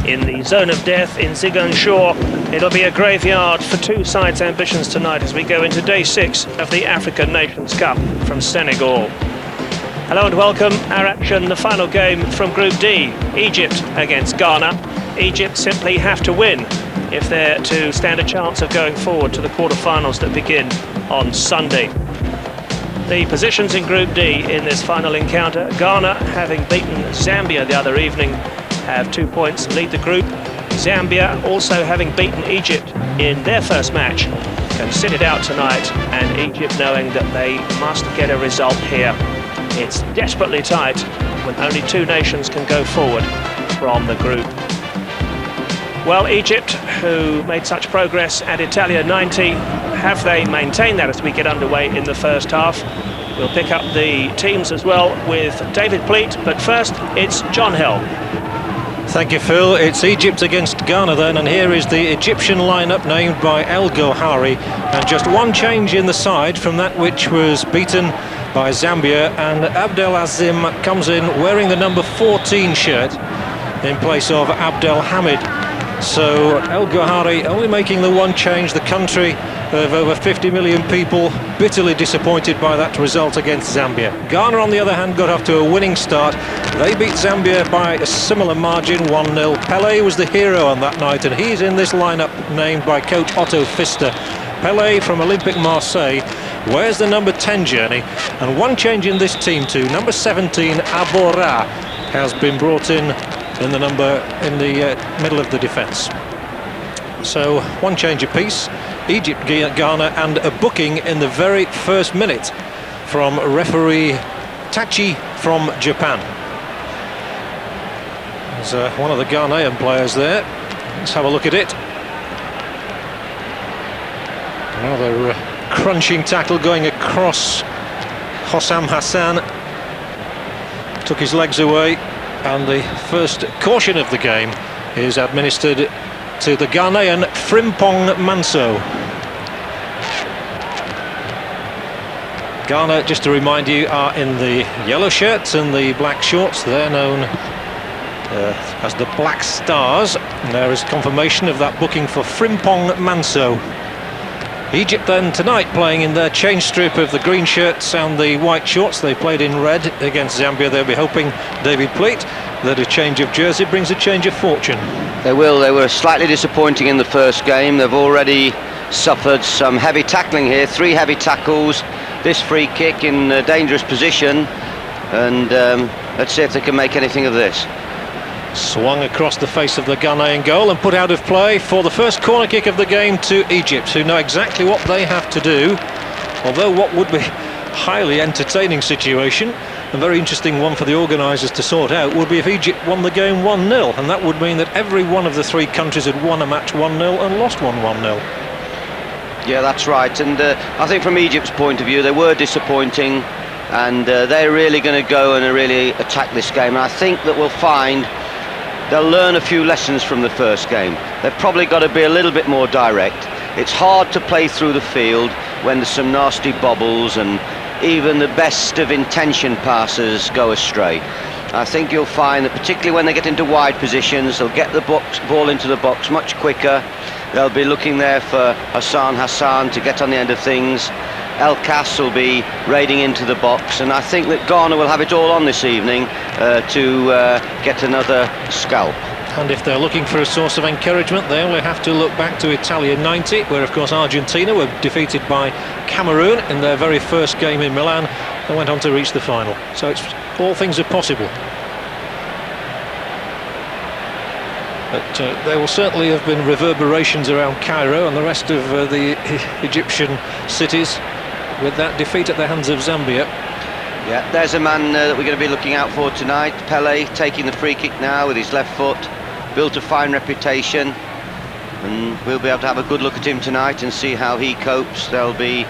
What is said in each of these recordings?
in the zone of death in Ziguinchor. It'll be a graveyard for two sides' ambitions tonight as we go into day 6 of the African Nations Cup from Senegal. Hello and welcome. Our action, the final game from Group D, Egypt against Ghana. Egypt simply have to win if they're to stand a chance of going forward to the quarter-finals that begin on Sunday. The positions in Group D in this final encounter: Ghana, having beaten Zambia the other evening, have 2 points, lead the group. Zambia, also having beaten Egypt in their first match, can sit it out tonight, and Egypt knowing that they must get a result here. It's desperately tight when only two nations can go forward from the group. Well, Egypt, who made such progress at Italia 90, have they maintained that as we get underway in the first half? We'll pick up the teams as well with David Pleat, but first it's John Hill. Thank you, Phil. It's Egypt against Ghana then, and here is the Egyptian lineup named by El Gohari, and just one change in the side from that which was beaten by Zambia, and Abdelazim comes in wearing the number 14 shirt in place of Abdel Hamid. So El Gohari only making the one change. The country of over 50 million people bitterly disappointed by that result against Zambia. Ghana, on the other hand, got off to a winning start. They beat Zambia by a similar margin, 1-0. Pelé was the hero on that night, and he's in this lineup named by coach Otto Pfister. Pelé from Olympique Marseille wears the number 10 jersey, and one change in this team too. Number 17, Abora, has been brought in the middle of the defence. So one change apiece. Egypt, Ghana, and a booking in the very first minute from referee Tachi from Japan. There's one of the Ghanaian players there. Let's have a look at it. Another crunching tackle going across Hossam Hassan. Took his legs away, and the first caution of the game is administered to the Ghanaian Frimpong Manso. Ghana, just to remind you, are in the yellow shirts and the black shorts. They're known as the Black Stars, and there is confirmation of that booking for Frimpong Manso. Egypt then tonight playing in their change strip of the green shirts and the white shorts. They played in red against Zambia. They'll be hoping, David Pleat, that a change of jersey brings a change of fortune. They will. They were slightly disappointing in the first game. They've already suffered some heavy tackling here, 3 heavy tackles, this free kick in a dangerous position, and let's see if they can make anything of this. Swung across the face of the Ghanaian goal and put out of play for the first corner kick of the game to Egypt, who know exactly what they have to do. Although what would be a highly entertaining situation, a very interesting one for the organisers to sort out, would be if Egypt won the game 1-0, and that would mean that every one of the 3 countries had won a match 1-0 and lost one 1-0. Yeah, that's right, and I think from Egypt's point of view they were disappointing, and they're really going to go and really attack this game, and I think that we'll find they'll learn a few lessons from the first game. They've probably got to be a little bit more direct. It's hard to play through the field when there's some nasty bobbles, and even the best of intention passes go astray. I think you'll find that particularly when they get into wide positions, they'll get the ball into the box much quicker. They'll be looking there for Hassan to get on the end of things. El Kas will be raiding into the box, and I think that Ghana will have it all on this evening to get another scalp. And if they're looking for a source of encouragement, they only have to look back to Italia 90, where of course Argentina were defeated by Cameroon in their very first game in Milan and went on to reach the final. So all things are possible. But there will certainly have been reverberations around Cairo and the rest of the Egyptian cities with that defeat at the hands of Zambia. Yeah, there's a man that we're going to be looking out for tonight. Pelé taking the free kick now with his left foot. Built a fine reputation, and we'll be able to have a good look at him tonight and see how he copes. They'll be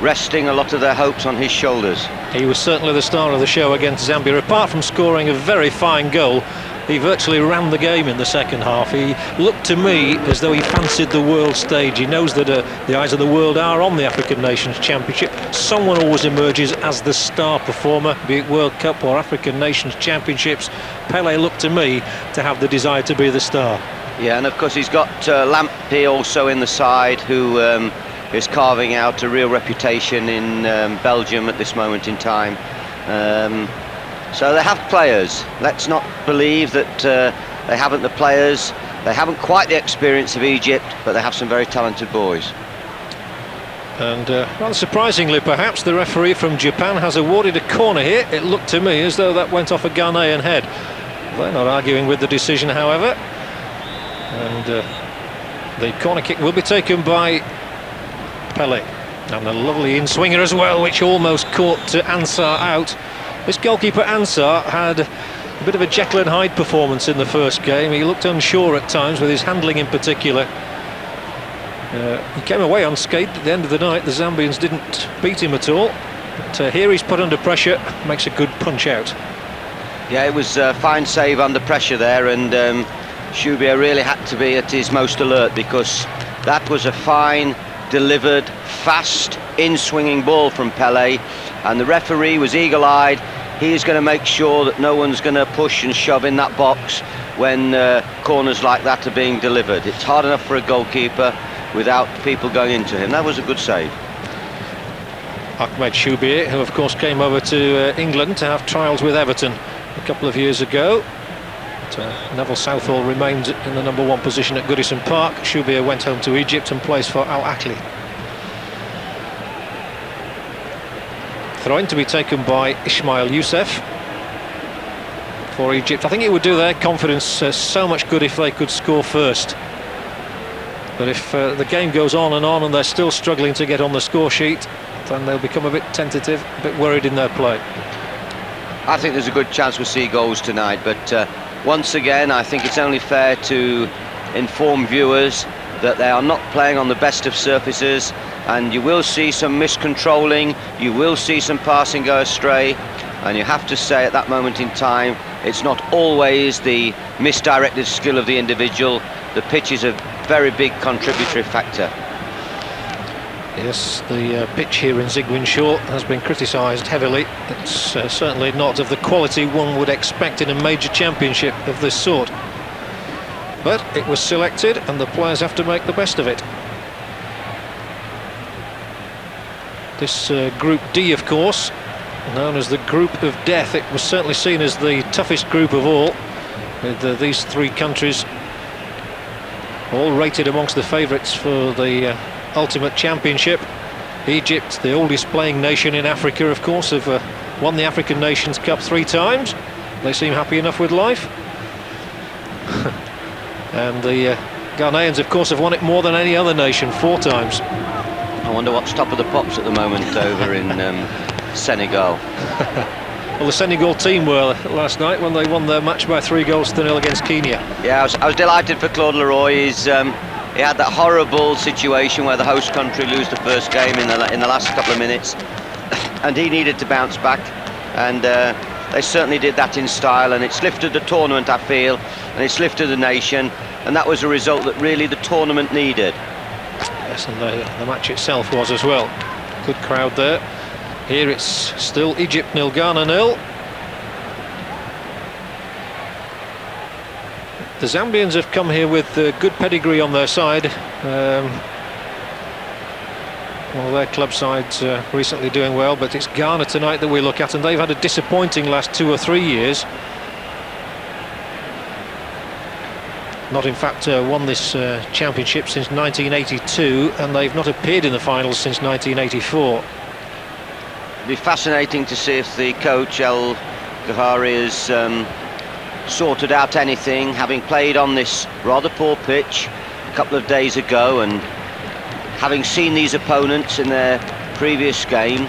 resting a lot of their hopes on his shoulders. He was certainly the star of the show against Zambia, apart from scoring a very fine goal he virtually ran the game in the second half. He looked to me as though he fancied the world stage. He knows that the eyes of the world are on the African Nations Championship. Someone always emerges as the star performer, be it World Cup or African Nations Championships. Pele looked to me to have the desire to be the star. Yeah, and of course he's got Lamptey also in the side, who is carving out a real reputation in Belgium at this moment in time. So they have players. Let's not believe that they haven't the players. They haven't quite the experience of Egypt, but they have some very talented boys. And rather surprisingly, perhaps, the referee from Japan has awarded a corner here. It looked to me as though that went off a Ghanaian head. They're not arguing with the decision, however. And the corner kick will be taken by Pele. And a lovely in-swinger as well, which almost caught Ansar out. This goalkeeper Ansar had a bit of a Jekyll and Hyde performance in the first game. He looked unsure at times, with his handling in particular. He came away unscathed at the end of the night. The Zambians didn't beat him at all. But here he's put under pressure, makes a good punch out. Yeah, it was a fine save under pressure there, and Shubia really had to be at his most alert, because that was a fine, delivered, fast, in-swinging ball from Pele, and the referee was eagle-eyed. He is going to make sure that no one's going to push and shove in that box when corners like that are being delivered. It's hard enough for a goalkeeper without people going into him. That was a good save. Ahmed Shubia, who of course came over to England to have trials with Everton a couple of years ago. But, Neville Southall remained in the #1 position at Goodison Park. Shubia went home to Egypt and plays for Al Ahly. Throw-in to be taken by Ismail Youssef for Egypt. I think it would do their confidence so much good if they could score first. But if the game goes on and they're still struggling to get on the score sheet, then they'll become a bit tentative, a bit worried in their play. I think there's a good chance we'll see goals tonight, but once again, I think it's only fair to inform viewers that they are not playing on the best of surfaces, and you will see some miscontrolling, you will see some passing go astray, and you have to say at that moment in time, it's not always the misdirected skill of the individual. The pitch is a very big contributory factor. Yes, the pitch here in Ziguinchor has been criticised heavily. It's certainly not of the quality one would expect in a major championship of this sort. But it was selected, and the players have to make the best of it. This Group D, of course, known as the Group of Death, it was certainly seen as the toughest group of all, with these three countries all rated amongst the favourites for the ultimate championship. Egypt, the oldest playing nation in Africa, of course, have won the African Nations Cup 3 times. They seem happy enough with life. And the Ghanaians, of course, have won it more than any other nation, 4 times. I wonder what's top of the pops at the moment over in Senegal. Well, the Senegal team were last night when they won their match by 3-0 against Kenya. Yeah, I was delighted for Claude Leroy. He had that horrible situation where the host country lose the first game in the last couple of minutes, and he needed to bounce back, and they certainly did that in style, and it's lifted the tournament, I feel, and it's lifted the nation, and that was a result that really the tournament needed. Yes, and the match itself was as well. Good crowd there. Here it's still Egypt 0, Ghana 0. The Zambians have come here with good pedigree on their side. Well, their club side's recently doing well, but it's Ghana tonight that we look at, and they've had a disappointing last 2 or 3 years. Not, in fact, won this championship since 1982, and they've not appeared in the finals since 1984. It'll be fascinating to see if the coach El Ghahari has sorted out anything, having played on this rather poor pitch a couple of days ago, and having seen these opponents in their previous game.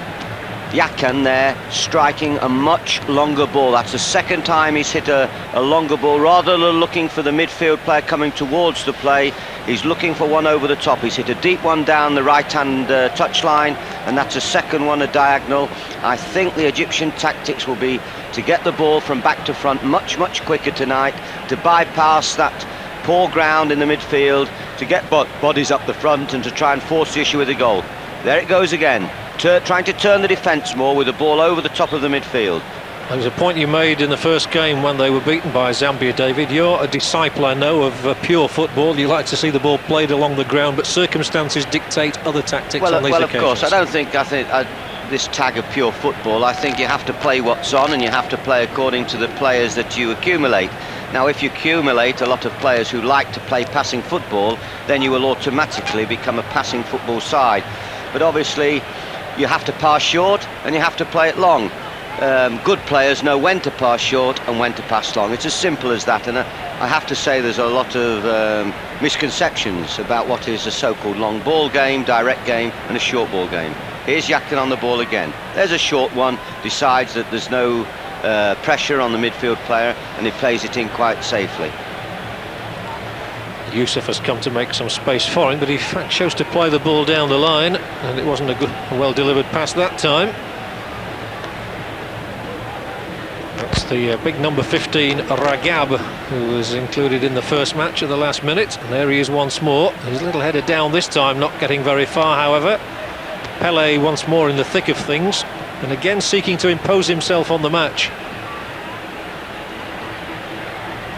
Yakan there striking a much longer ball. That's the second time he's hit a longer ball. Rather than looking for the midfield player coming towards the play, he's looking for one over the top. He's hit a deep one down the right-hand touchline, and that's a second one, a diagonal. I think the Egyptian tactics will be to get the ball from back to front much quicker tonight, to bypass that poor ground in the midfield, to get bodies up the front and to try and force the issue with a goal. There it goes again. Trying to turn the defence more with the ball over the top of the midfield. There was a point you made in the first game when they were beaten by Zambia, David. You're a disciple, I know, of pure football. You like to see the ball played along the ground, but circumstances dictate other tactics on these occasions. Well, of course, I think this tag of pure football, I think you have to play what's on, and you have to play according to the players that you accumulate. Now, if you accumulate a lot of players who like to play passing football, then you will automatically become a passing football side. But obviously, you have to pass short and you have to play it long. Good players know when to pass short and when to pass long. It's as simple as that, and I have to say there's a lot of misconceptions about what is a so-called long ball game, direct game and a short ball game. Here's Yakin on the ball again. There's a short one, decides that there's no pressure on the midfield player, and he plays it in quite safely. Yusuf has come to make some space for him, but he chose to play the ball down the line, and it wasn't a well-delivered pass that time. That's the big number 15, Ragab, who was included in the first match at the last minute, and there he is once more. He's a little headed down this time, not getting very far, however. Pele once more in the thick of things, and again seeking to impose himself on the match.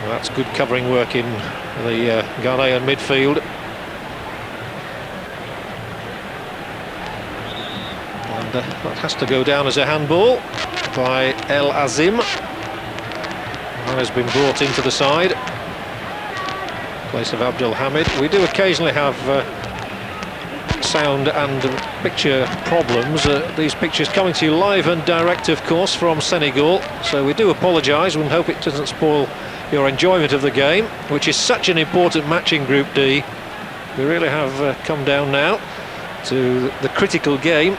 Well, that's good covering work in the Ghanaian midfield. And that has to go down as a handball by El Azim. That has been brought into the side, in place of Abdul Hamid. We do occasionally have sound and picture problems. These pictures coming to you live and direct, of course, from Senegal, so we do apologise and hope it doesn't spoil your enjoyment of the game, which is such an important match in Group D. We really have come down now to the critical game,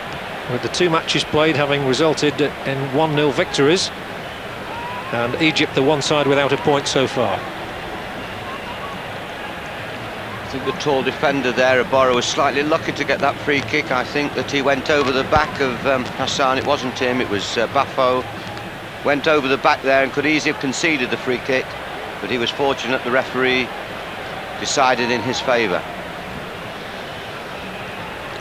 with the two matches played having resulted in 1-0 victories, and Egypt the one side without a point so far. I think the tall defender there, Abora, was slightly lucky to get that free kick. I think that he went over the back of Hassan. It wasn't him, it was Bafo. Went over the back there and could easily have conceded the free kick, but he was fortunate the referee decided in his favour.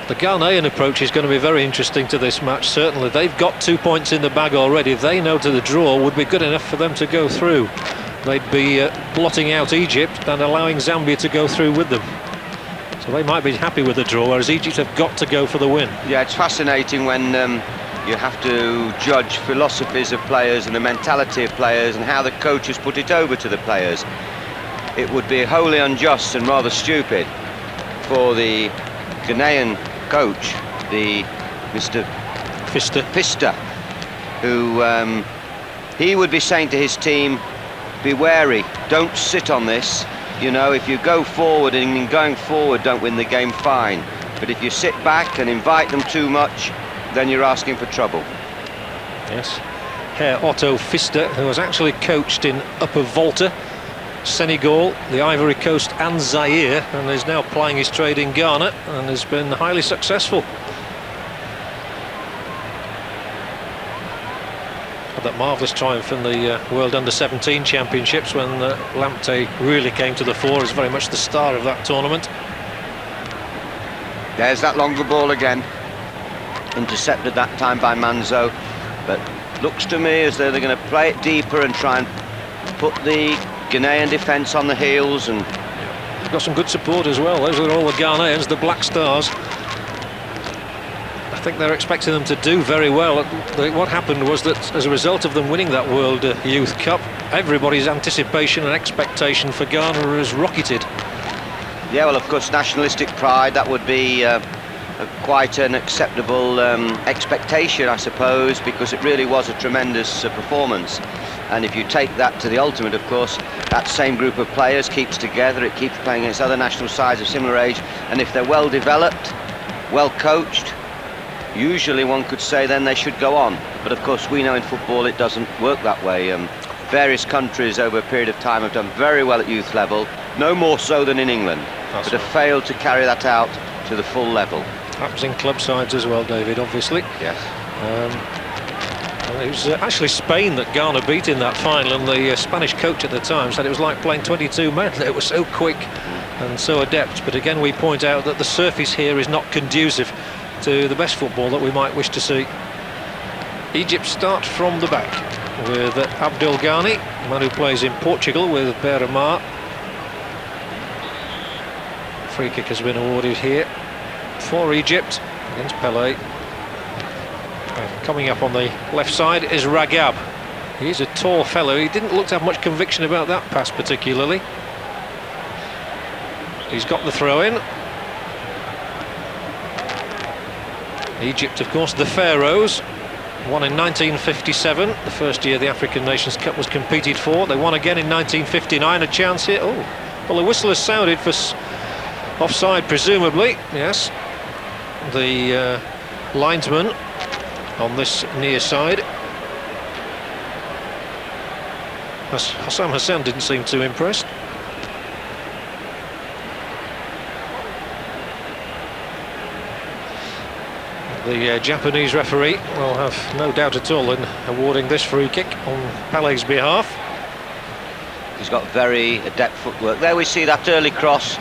The Ghanaian approach is going to be very interesting to this match, certainly. They've got 2 points in the bag already. They know that the draw would be good enough for them to go through. They'd be blotting out Egypt and allowing Zambia to go through with them. So they might be happy with the draw, whereas Egypt have got to go for the win. Yeah, it's fascinating when you have to judge philosophies of players and the mentality of players and how the coaches put it over to the players. It would be wholly unjust and rather stupid for the Ghanaian coach, the Mr. Pfister, who he would be saying to his team, be wary, don't sit on this. You know, if you go forward and in going forward don't win the game, fine. But if you sit back and invite them too much, then you're asking for trouble. Yes, Herr Otto Pfister, who has actually coached in Upper Volta, Senegal, the Ivory Coast and Zaire, and is now plying his trade in Ghana and has been highly successful. Had that marvellous triumph in the World Under-17 Championships when Lamptey really came to the fore as very much the star of that tournament. There's that longer ball again, intercepted that time by Manzo, but looks to me as though they're going to play it deeper and try and put the Ghanaian defence on the heels. And they've got some good support as well. Those are all the Ghanaians, the Black Stars. I think they're expecting them to do very well. What happened was that as a result of them winning that World Youth Cup, everybody's anticipation and expectation for Ghana has rocketed. Yeah, well, of course, nationalistic pride, that would be quite an acceptable expectation, I suppose, because it really was a tremendous performance. And if you take that to the ultimate, of course, that same group of players keeps together, it keeps playing against other national sides of similar age, and if they're well developed, well coached, usually one could say then they should go on. But of course we know in football it doesn't work that way. Various countries over a period of time have done very well at youth level, no more so than in England, but have failed to carry that out to the full level. Happens in club sides as well, David, obviously. Yes. Well, it was actually Spain that Ghana beat in that final, and the Spanish coach at the time said it was like playing 22 men. They were so quick and so adept. But again, we point out that the surface here is not conducive to the best football that we might wish to see. Egypt start from the back with Abdul Ghani, the man who plays in Portugal with Beira. Free kick has been awarded here for Egypt against Pelé. And coming up on the left side is Ragab. He's a tall fellow. He didn't look to have much conviction about that pass particularly. He's got the throw in. Egypt, of course, the Pharaohs, won in 1957, the first year the African Nations Cup was competed for. They won again in 1959, a chance here. Oh, well, the whistle has sounded for offside, presumably. Yes, the linesman on this near side. Hassan Hassan didn't seem too impressed. The Japanese referee will have no doubt at all in awarding this free kick on Pelé's behalf. He's got very adept footwork. There we see that early cross.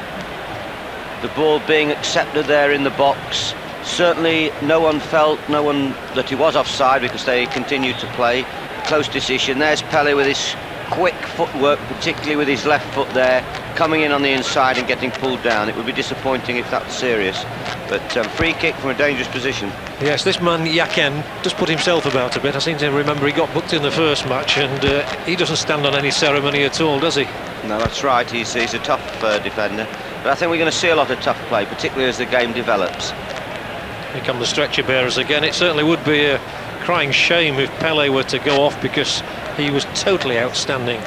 The ball being accepted there in the box. Certainly no one felt that he was offside because they continued to play. Close decision. There's Pelé with his quick footwork, particularly with his left foot there, coming in on the inside and getting pulled down. It would be disappointing if that was serious. But free kick from a dangerous position. Yes, this man Yaken just put himself about a bit. I seem to remember he got booked in the first match, and he doesn't stand on any ceremony at all, does he? No, that's right. He's a tough defender. But I think we're going to see a lot of tough play, particularly as the game develops. Here come the stretcher bearers again. It certainly would be a crying shame if Pelé were to go off, because he was totally outstanding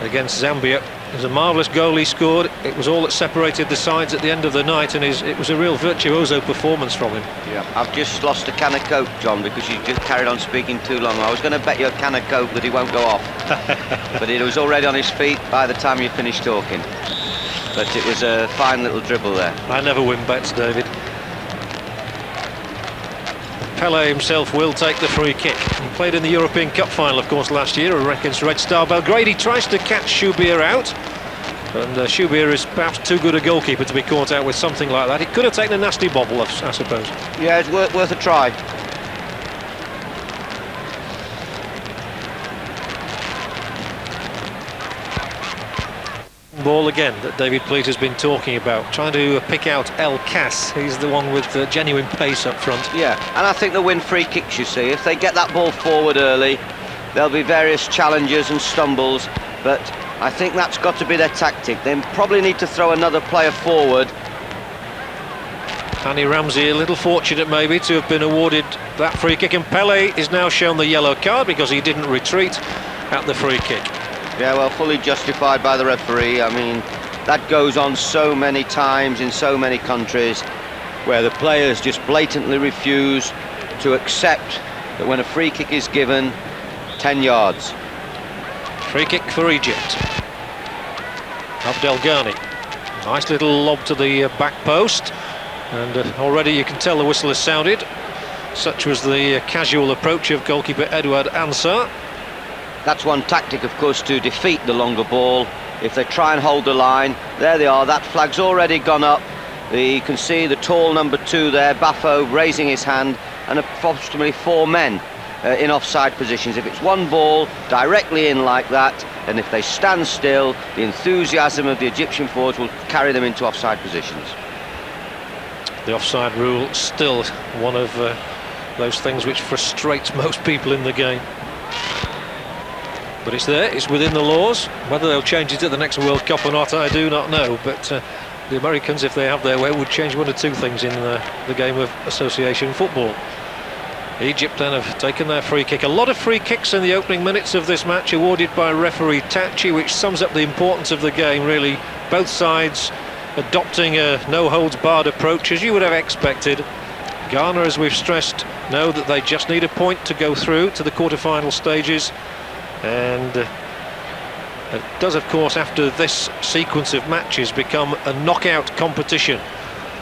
against Zambia. It was a marvellous goal he scored. It was all that separated the sides at the end of the night, and it was a real virtuoso performance from him. Yeah, I've just lost a can of Coke, John, because you just carried on speaking too long. I was going to bet you a can of Coke that he won't go off, but he was already on his feet by the time you finished talking. But it was a fine little dribble there. I never win bets, David. Pelé himself will take the free kick. He played in the European Cup final, of course, last year against Red Star Belgrade. He tries to catch Shubir out, and Shubir is perhaps too good a goalkeeper to be caught out with something like that. He could have taken a nasty bobble, I suppose. Yeah, it's worth a try. Ball again that David Pleat has been talking about, trying to pick out El Cas. He's the one with genuine pace up front. Yeah, and I think they'll win free kicks, you see. If they get that ball forward early, there'll be various challenges and stumbles, but I think that's got to be their tactic. They probably need to throw another player forward. Annie Ramsey a little fortunate maybe to have been awarded that free kick, and Pelé is now shown the yellow card because he didn't retreat at the free kick. Yeah, well, fully justified by the referee. I mean, that goes on so many times in so many countries where the players just blatantly refuse to accept that when a free kick is given, 10 yards. Free kick for Egypt. Abdel Ghani. Nice little lob to the back post, and already you can tell the whistle has sounded. Such was the casual approach of goalkeeper Edouard Ansah. That's one tactic, of course, to defeat the longer ball. If they try and hold the line, there they are, that flag's already gone up. You can see the tall number 2 there, Bafo, raising his hand, and approximately 4 men in offside positions. If it's one ball directly in like that, and if they stand still, the enthusiasm of the Egyptian forwards will carry them into offside positions. The offside rule still one of those things which frustrates most people in the game. But it's there, it's within the laws. Whether they'll change it at the next World Cup or not, I do not know. But the Americans, if they have their way, would change one or two things in the game of association football. Egypt then have taken their free kick. A lot of free kicks in the opening minutes of this match awarded by referee Tachi, which sums up the importance of the game, really. Both sides adopting a no-holds-barred approach, as you would have expected. Ghana, as we've stressed, know that they just need a point to go through to the quarter-final stages, and it does, of course, after this sequence of matches, become a knockout competition.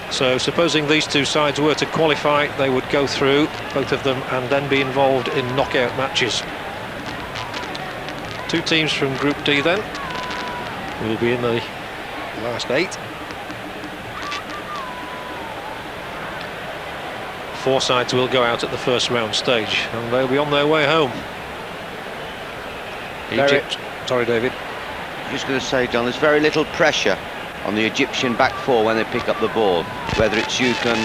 So supposing these two sides were to qualify, they would go through, both of them, and then be involved in knockout matches. Two teams from Group D then will be in the last 8. 4 sides will go out at the first round stage, and they'll be on their way home. Egypt. Sorry, David. Just going to say, John, there's very little pressure on the Egyptian back 4 when they pick up the ball, whether it's Yukon,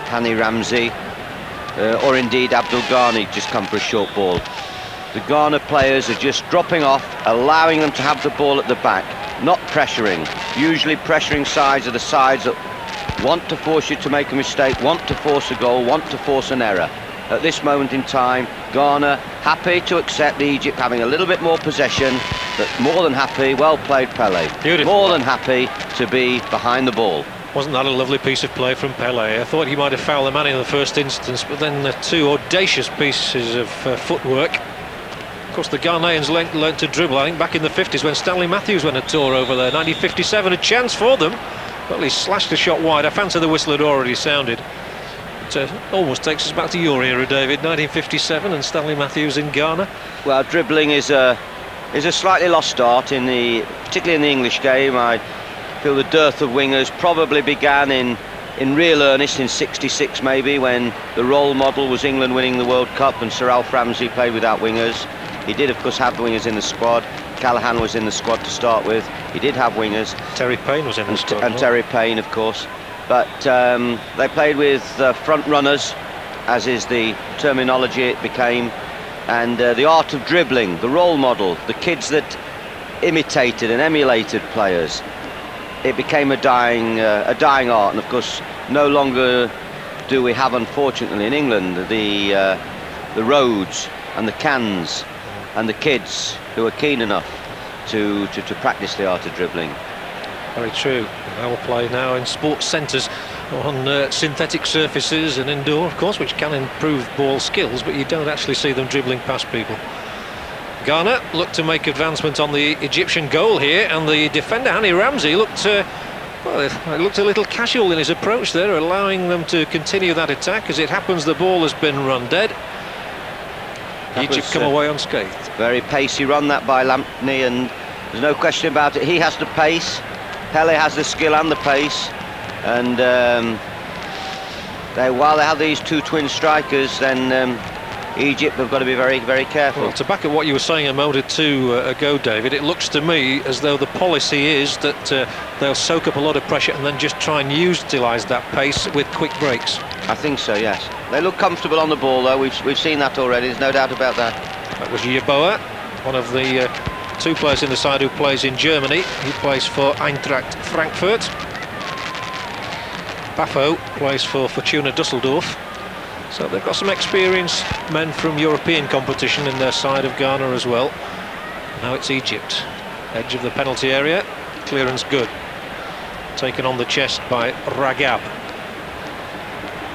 Hani Ramsey, or indeed Abdul Ghani just come for a short ball. The Ghana players are just dropping off, allowing them to have the ball at the back, not pressuring. Usually pressuring sides are the sides that want to force you to make a mistake, want to force a goal, want to force an error. At this moment in time, Ghana happy to accept Egypt having a little bit more possession, but more than happy. Well played, Pele. Beautiful. More than happy to be behind the ball. Wasn't that a lovely piece of play from Pele? I thought he might have fouled the man in the first instance, but then the 2 audacious pieces of footwork. Of course, the Ghanaians learnt to dribble, I think, back in the 50s when Stanley Matthews went a tour over there. 1957, a chance for them. Well, he slashed the shot wide. I fancy the whistle had already sounded. It almost takes us back to your era, David, 1957, and Stanley Matthews in Ghana. Well, dribbling is a slightly lost art, particularly in the English game. I feel the dearth of wingers probably began in real earnest in '66 maybe, when the role model was England winning the World Cup and Sir Alf Ramsey played without wingers. He did, of course, have the wingers in the squad. Callaghan was in the squad to start with. He did have wingers. Terry Payne was in the squad. And Terry Payne, of course. But they played with front runners, as is the terminology it became, and the art of dribbling, the role model, the kids that imitated and emulated players. It became a dying art, and of course, no longer do we have, unfortunately, in England, the roads and the cans and the kids who are keen enough to practice the art of dribbling. Very true. They will play now in sports centres on synthetic surfaces and indoor, of course, which can improve ball skills, but you don't actually see them dribbling past people. Ghana looked to make advancement on the Egyptian goal here, and the defender Hani Ramsey looked a little casual in his approach there, allowing them to continue that attack. As it happens, the ball has been run dead. Egypt come away unscathed. Very pacey run that by Lampney, and there's no question about it. He has the pace. Pele has the skill and the pace, and while they have these 2 twin strikers, then Egypt have got to be very, very careful. Well, to back at what you were saying a moment or two ago, David, it looks to me as though the policy is that they'll soak up a lot of pressure and then just try and utilise that pace with quick breaks. I think so, yes. They look comfortable on the ball, though. We've seen that already. There's no doubt about that. That was Yeboah, one of the 2 players in the side who plays in Germany. He plays for Eintracht Frankfurt. Bafo plays for Fortuna Düsseldorf. So they've got some experienced men from European competition in their side of Ghana as well. Now it's Egypt. Edge of the penalty area. Clearance good. Taken on the chest by Ragab.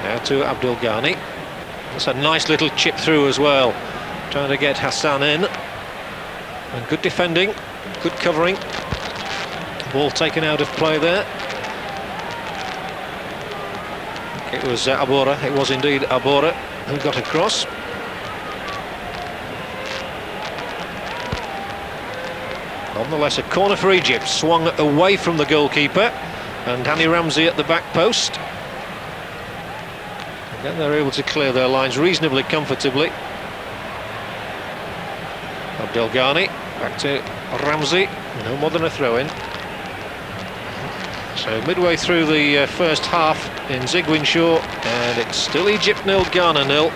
Now to Abdul Ghani. That's a nice little chip through as well. Trying to get Hassan in. And good defending, good covering. Ball taken out of play there. It was Abora, it was indeed Abora who got across. Nonetheless, a corner for Egypt, swung away from the goalkeeper, and Hani Ramsey at the back post. And then they're able to clear their lines reasonably comfortably. Abdel Ghani, back to Ramsey, no more than a throw-in. So midway through the first half in Ziguinchor, and it's still Egypt 0, Ghana 0.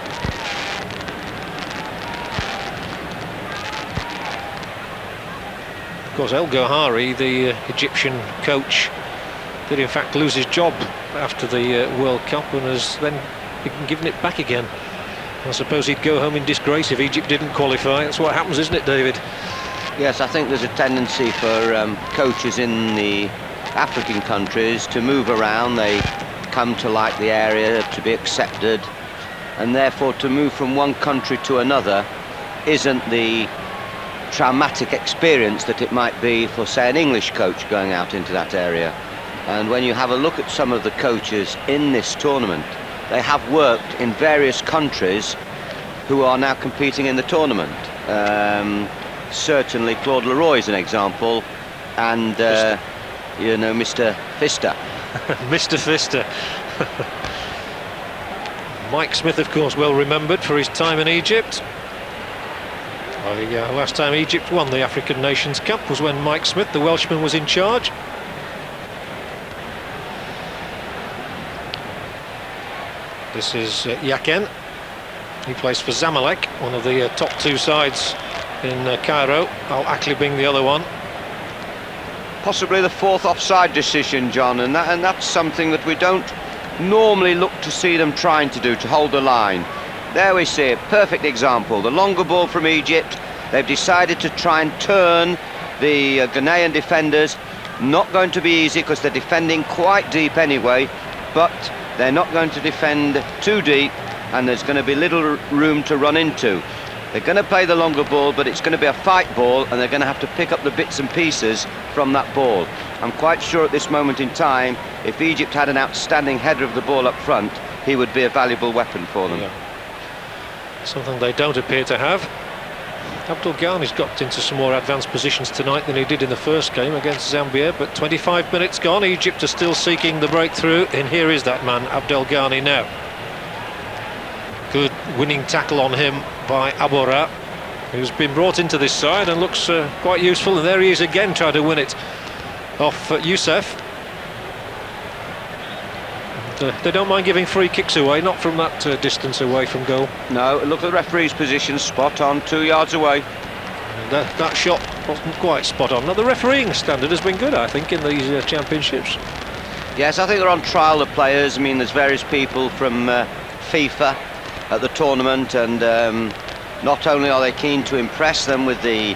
Of course, El Gohari, the Egyptian coach, did in fact lose his job after the World Cup and has then been given it back again. I suppose he'd go home in disgrace if Egypt didn't qualify. That's what happens, isn't it, David? Yes, I think there's a tendency for coaches in the African countries to move around. They come to like the area, to be accepted, and therefore to move from one country to another isn't the traumatic experience that it might be for, say, an English coach going out into that area. And when you have a look at some of the coaches in this tournament, they have worked in various countries who are now competing in the tournament. Certainly Claude Leroy is an example, and you know, Mr. Pfister. Mr. Pfister. Mike Smith, of course, well remembered for his time in Egypt. The last time Egypt won the African Nations Cup was when Mike Smith, the Welshman, was in charge. This is Yaken. He plays for Zamalek, one of the top two sides in Cairo. Al Akli being the other one. Possibly the fourth offside decision, John, and that's something that we don't normally look to see them trying to do, to hold the line. There we see it, perfect example. The longer ball from Egypt. They've decided to try and turn the Ghanaian defenders. Not going to be easy because they're defending quite deep anyway, but they're not going to defend too deep, and there's going to be little room to run into. They're going to play the longer ball, but it's going to be a fight ball, and they're going to have to pick up the bits and pieces from that ball. I'm quite sure at this moment in time, if Egypt had an outstanding header of the ball up front, he would be a valuable weapon for them. Yeah. Something they don't appear to have. Abdul Ghani's got into some more advanced positions tonight than he did in the first game against Zambia, but 25 minutes gone, Egypt are still seeking the breakthrough, and here is that man, Abdul Ghani now. Good winning tackle on him by Abora, who's been brought into this side and looks quite useful, and there he is again trying to win it off Youssef. They don't mind giving free kicks away, not from that distance away from goal. No, look at the referee's position, spot on, 2 yards away. That shot wasn't quite spot on. Now, the refereeing standard has been good, I think, in these championships. Yes, I think they're on trial, the players. I mean, there's various people from FIFA at the tournament, and not only are they keen to impress them with the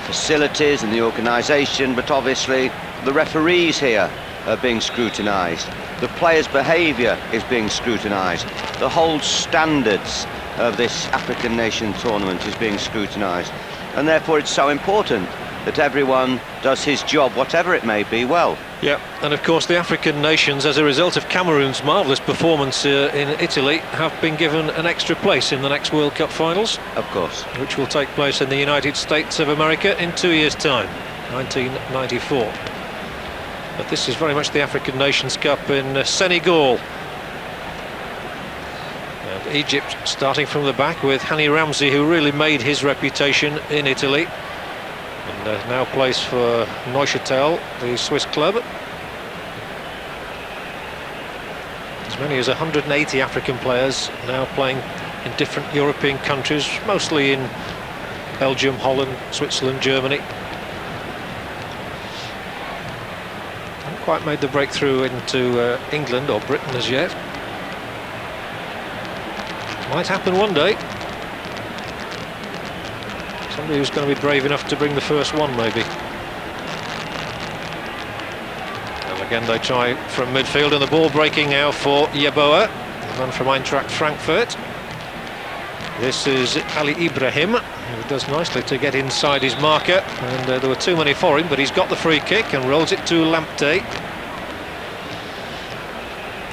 facilities and the organisation, but obviously the referees here are being scrutinised. The players' behaviour is being scrutinised. The whole standards of this African Nation tournament is being scrutinised, and therefore it's so important that everyone does his job, whatever it may be, well. Yeah, and of course the African nations, as a result of Cameroon's marvellous performance in Italy, have been given an extra place in the next World Cup finals. Of course. Which will take place in the United States of America in 2 years' time, 1994. But this is very much the African Nations Cup in Senegal. And Egypt starting from the back with Hani Ramsey, who really made his reputation in Italy. And now plays for Neuchâtel, the Swiss club. As many as 180 African players now playing in different European countries, mostly in Belgium, Holland, Switzerland, Germany. Haven't quite made the breakthrough into England or Britain as yet. Might happen one day. Somebody who's going to be brave enough to bring the first one, maybe. And again they try from midfield, and the ball breaking now for Yeboah, the man from Eintracht Frankfurt. This is Ali Ibrahim, who does nicely to get inside his marker, and there were too many for him, but he's got the free kick and rolls it to Lamptey.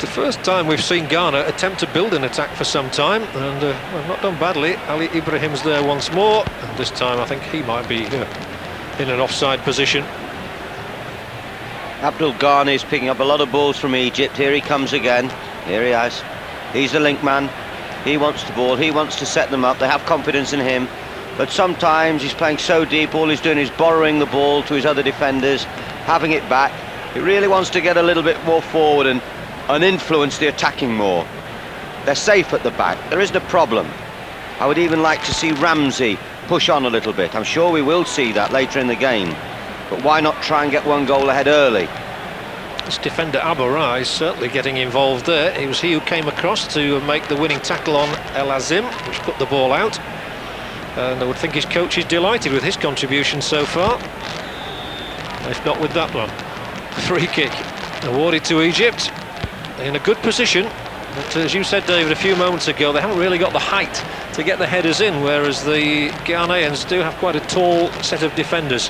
The first time we've seen Ghana attempt to build an attack for some time, and well, not done badly. Ali Ibrahim's there once more, and this time I think he might be in an offside position. Abdul Ghani is picking up a lot of balls from Egypt. Here he comes again. Here he is. He's the link man. He wants the ball. He wants to set them up. They have confidence in him. But sometimes he's playing so deep, all he's doing is borrowing the ball to his other defenders, having it back. He really wants to get a little bit more forward and influence the attacking more. They're safe at the back. There isn't a problem. I would even like to see Ramsey push on a little bit. I'm sure we will see that later in the game. But why not try and get one goal ahead early? This defender Abora is certainly getting involved there. It was he who came across to make the winning tackle on El Azim, which put the ball out. And I would think his coach is delighted with his contribution so far, if not with that one. Free kick awarded to Egypt. in a good position. But as you said, David, a few moments ago, they haven't really got the height to get the headers in, whereas the Ghanaians do have quite a tall set of defenders.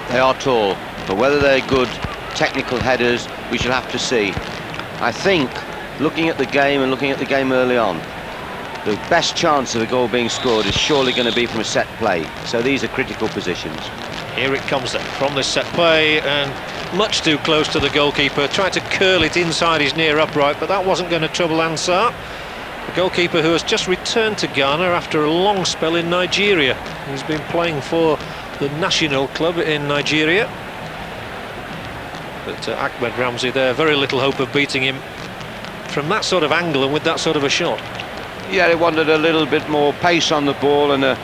They are tall, but whether they're good technical headers, we shall have to see. I think, looking at the game and looking at the game early on, the best chance of a goal being scored is surely going to be from a set play. So these are critical positions. Here it comes then, from this set play, and much too close to the goalkeeper. Tried to curl it inside his near upright, but that wasn't going to trouble Ansar. The goalkeeper who has just returned to Ghana after a long spell in Nigeria. He's been playing for the national club in Nigeria. But Ahmed Ramsey there, very little hope of beating him from that sort of angle and with that sort of a shot. Yeah, they wanted a little bit more pace on the ball and a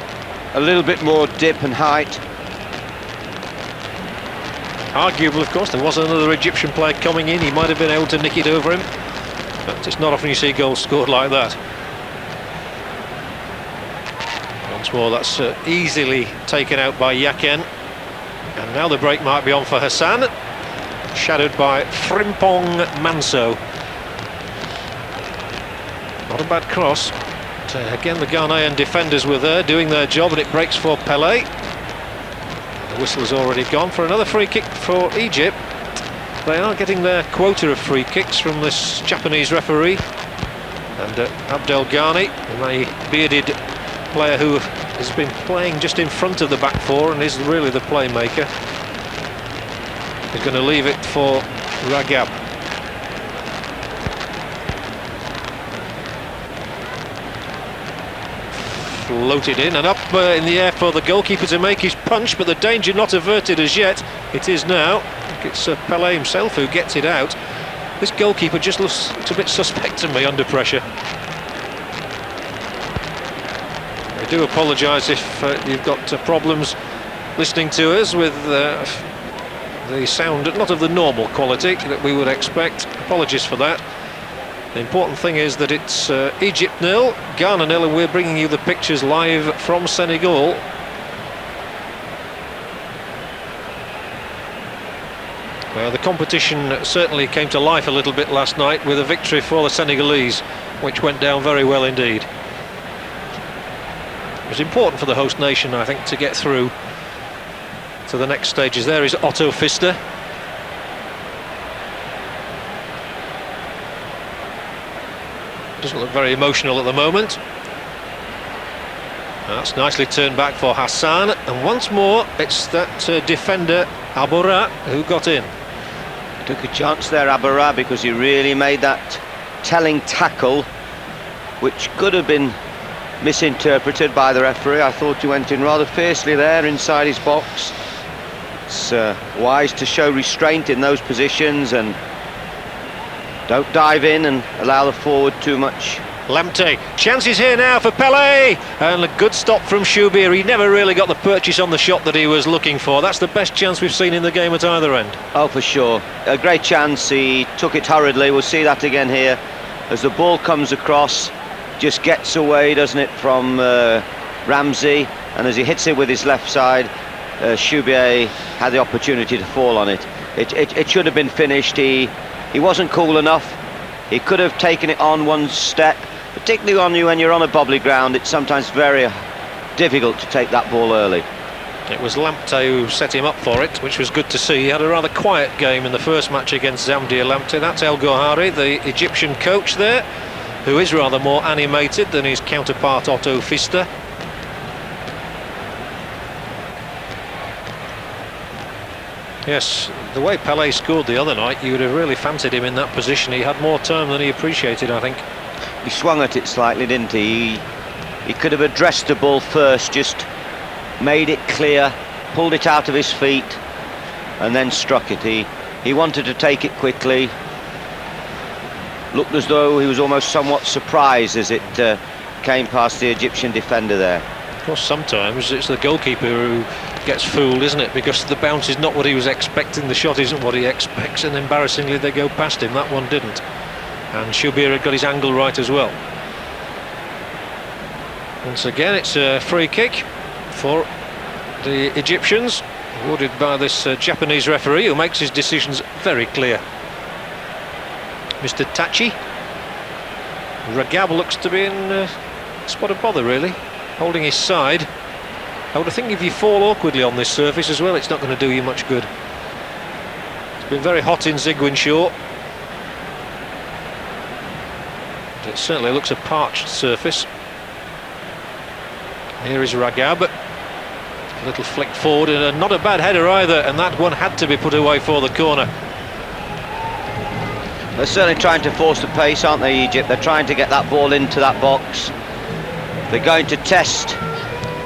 little bit more dip and height. Arguable, of course, there was another Egyptian player coming in. He might have been able to nick it over him, but it's not often you see goals scored like that. Once more, that's easily taken out by Yaken. And now the break might be on for Hassan, shadowed by Frimpong Manso. Not a bad cross. But, again, the Ghanaian defenders were there doing their job, and it breaks for Pelé. The whistle's already gone for another free kick for Egypt. They are getting their quota of free kicks from this Japanese referee. And Abdel Ghani, the bearded player who has been playing just in front of the back four and is really the playmaker, is going to leave it for Ragab. Floated in and up in the air for the goalkeeper to make his punch, but the danger not averted as yet. It is now. I think it's Pelé himself who gets it out. This goalkeeper just looks a bit suspect to me under pressure. I do apologise if you've got problems listening to us with the sound, not of the normal quality that we would expect. Apologies for that. The important thing is that it's Egypt 0, Ghana 0, and we're bringing you the pictures live from Senegal. Well, the competition certainly came to life a little bit last night with a victory for the Senegalese, which went down very well indeed. It was important for the host nation, I think, to get through to the next stages. There is Otto Pfister. Doesn't look very emotional at the moment. That's nicely turned back for Hassan, and once more it's that defender Abora who got in. Took a chance there, Abora, because he really made that telling tackle, which could have been misinterpreted by the referee. I thought he went in rather fiercely there inside his box. It's wise to show restraint in those positions and don't dive in and allow the forward too much. Lamptey, chances here now for Pelé, and a good stop from Shubir. He never really got the purchase on the shot that he was looking for. That's the best chance we've seen in the game at either end. Oh, for sure. A great chance. He took it hurriedly. We'll see that again here. As the ball comes across, just gets away, doesn't it, from Ramsey, and as he hits it with his left side, Shubir had the opportunity to fall on it. It should have been finished. He wasn't cool enough. He could have taken it on one step, particularly when you're on a bobbly ground. It's sometimes very difficult to take that ball early. It was Lamptey who set him up for it, which was good to see. He had a rather quiet game in the first match against Zambia. Lamptey, that's El Gohari, the Egyptian coach there, who is rather more animated than his counterpart Otto Pfister. Yes, the way Pelé scored the other night, you would have really fancied him in that position. He had more time than he appreciated, I think. He swung at it slightly, didn't he? He could have addressed the ball first, just made it clear, pulled it out of his feet, and then struck it. He wanted to take it quickly. Looked as though he was almost somewhat surprised as it came past the Egyptian defender there. Of course, sometimes it's the goalkeeper who gets fooled, isn't it? Because the bounce is not what he was expecting, the shot isn't what he expects, and embarrassingly they go past him. That one didn't. And Shubir had got his angle right as well. Once again, it's a free kick for the Egyptians, awarded by this Japanese referee, who makes his decisions very clear. Mr. Tachi. Ragab looks to be in a spot of bother, really, holding his side. I would think if you fall awkwardly on this surface as well, it's not going to do you much good. It's been very hot in Ziguinchor. It certainly looks a parched surface. Here is Ragab. A little flick forward, and not a bad header either, and that one had to be put away for the corner. They're certainly trying to force the pace, aren't they, Egypt? They're trying to get that ball into that box. They're going to test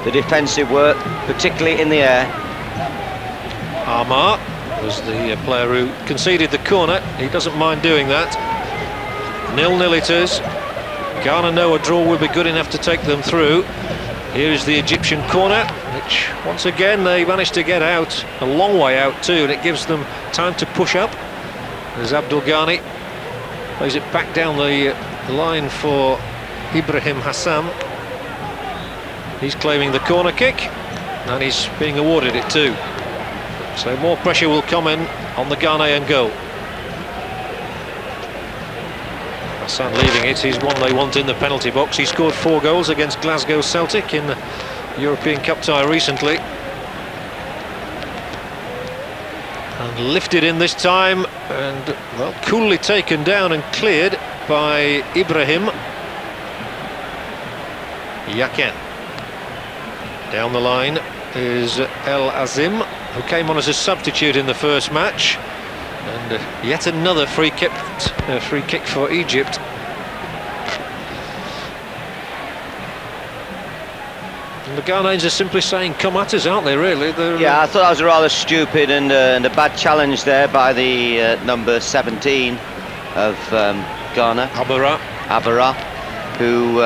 the defensive work, particularly in the air. Amar was the player who conceded the corner. He doesn't mind doing that. 0-0 it is. Ghana know a draw will be good enough to take them through. Here is the Egyptian corner, which once again they managed to get out, a long way out too, and it gives them time to push up. There's Abdul Ghani, plays it back down the line for Ibrahim Hassan. He's claiming the corner kick, and he's being awarded it too. So more pressure will come in on the Ghanaian goal. Hassan leaving it, he's one they want in the penalty box. He scored 4 goals against Glasgow Celtic in the European Cup tie recently. And lifted in this time, and well, coolly taken down and cleared by Ibrahim Yaken. Down the line is El Azim, who came on as a substitute in the first match. And yet another free kick for Egypt. And the Ghanaians are simply saying, come at us, aren't they, really? Yeah, I thought that was a rather stupid and a bad challenge there by the number 17 of Ghana. Abara, who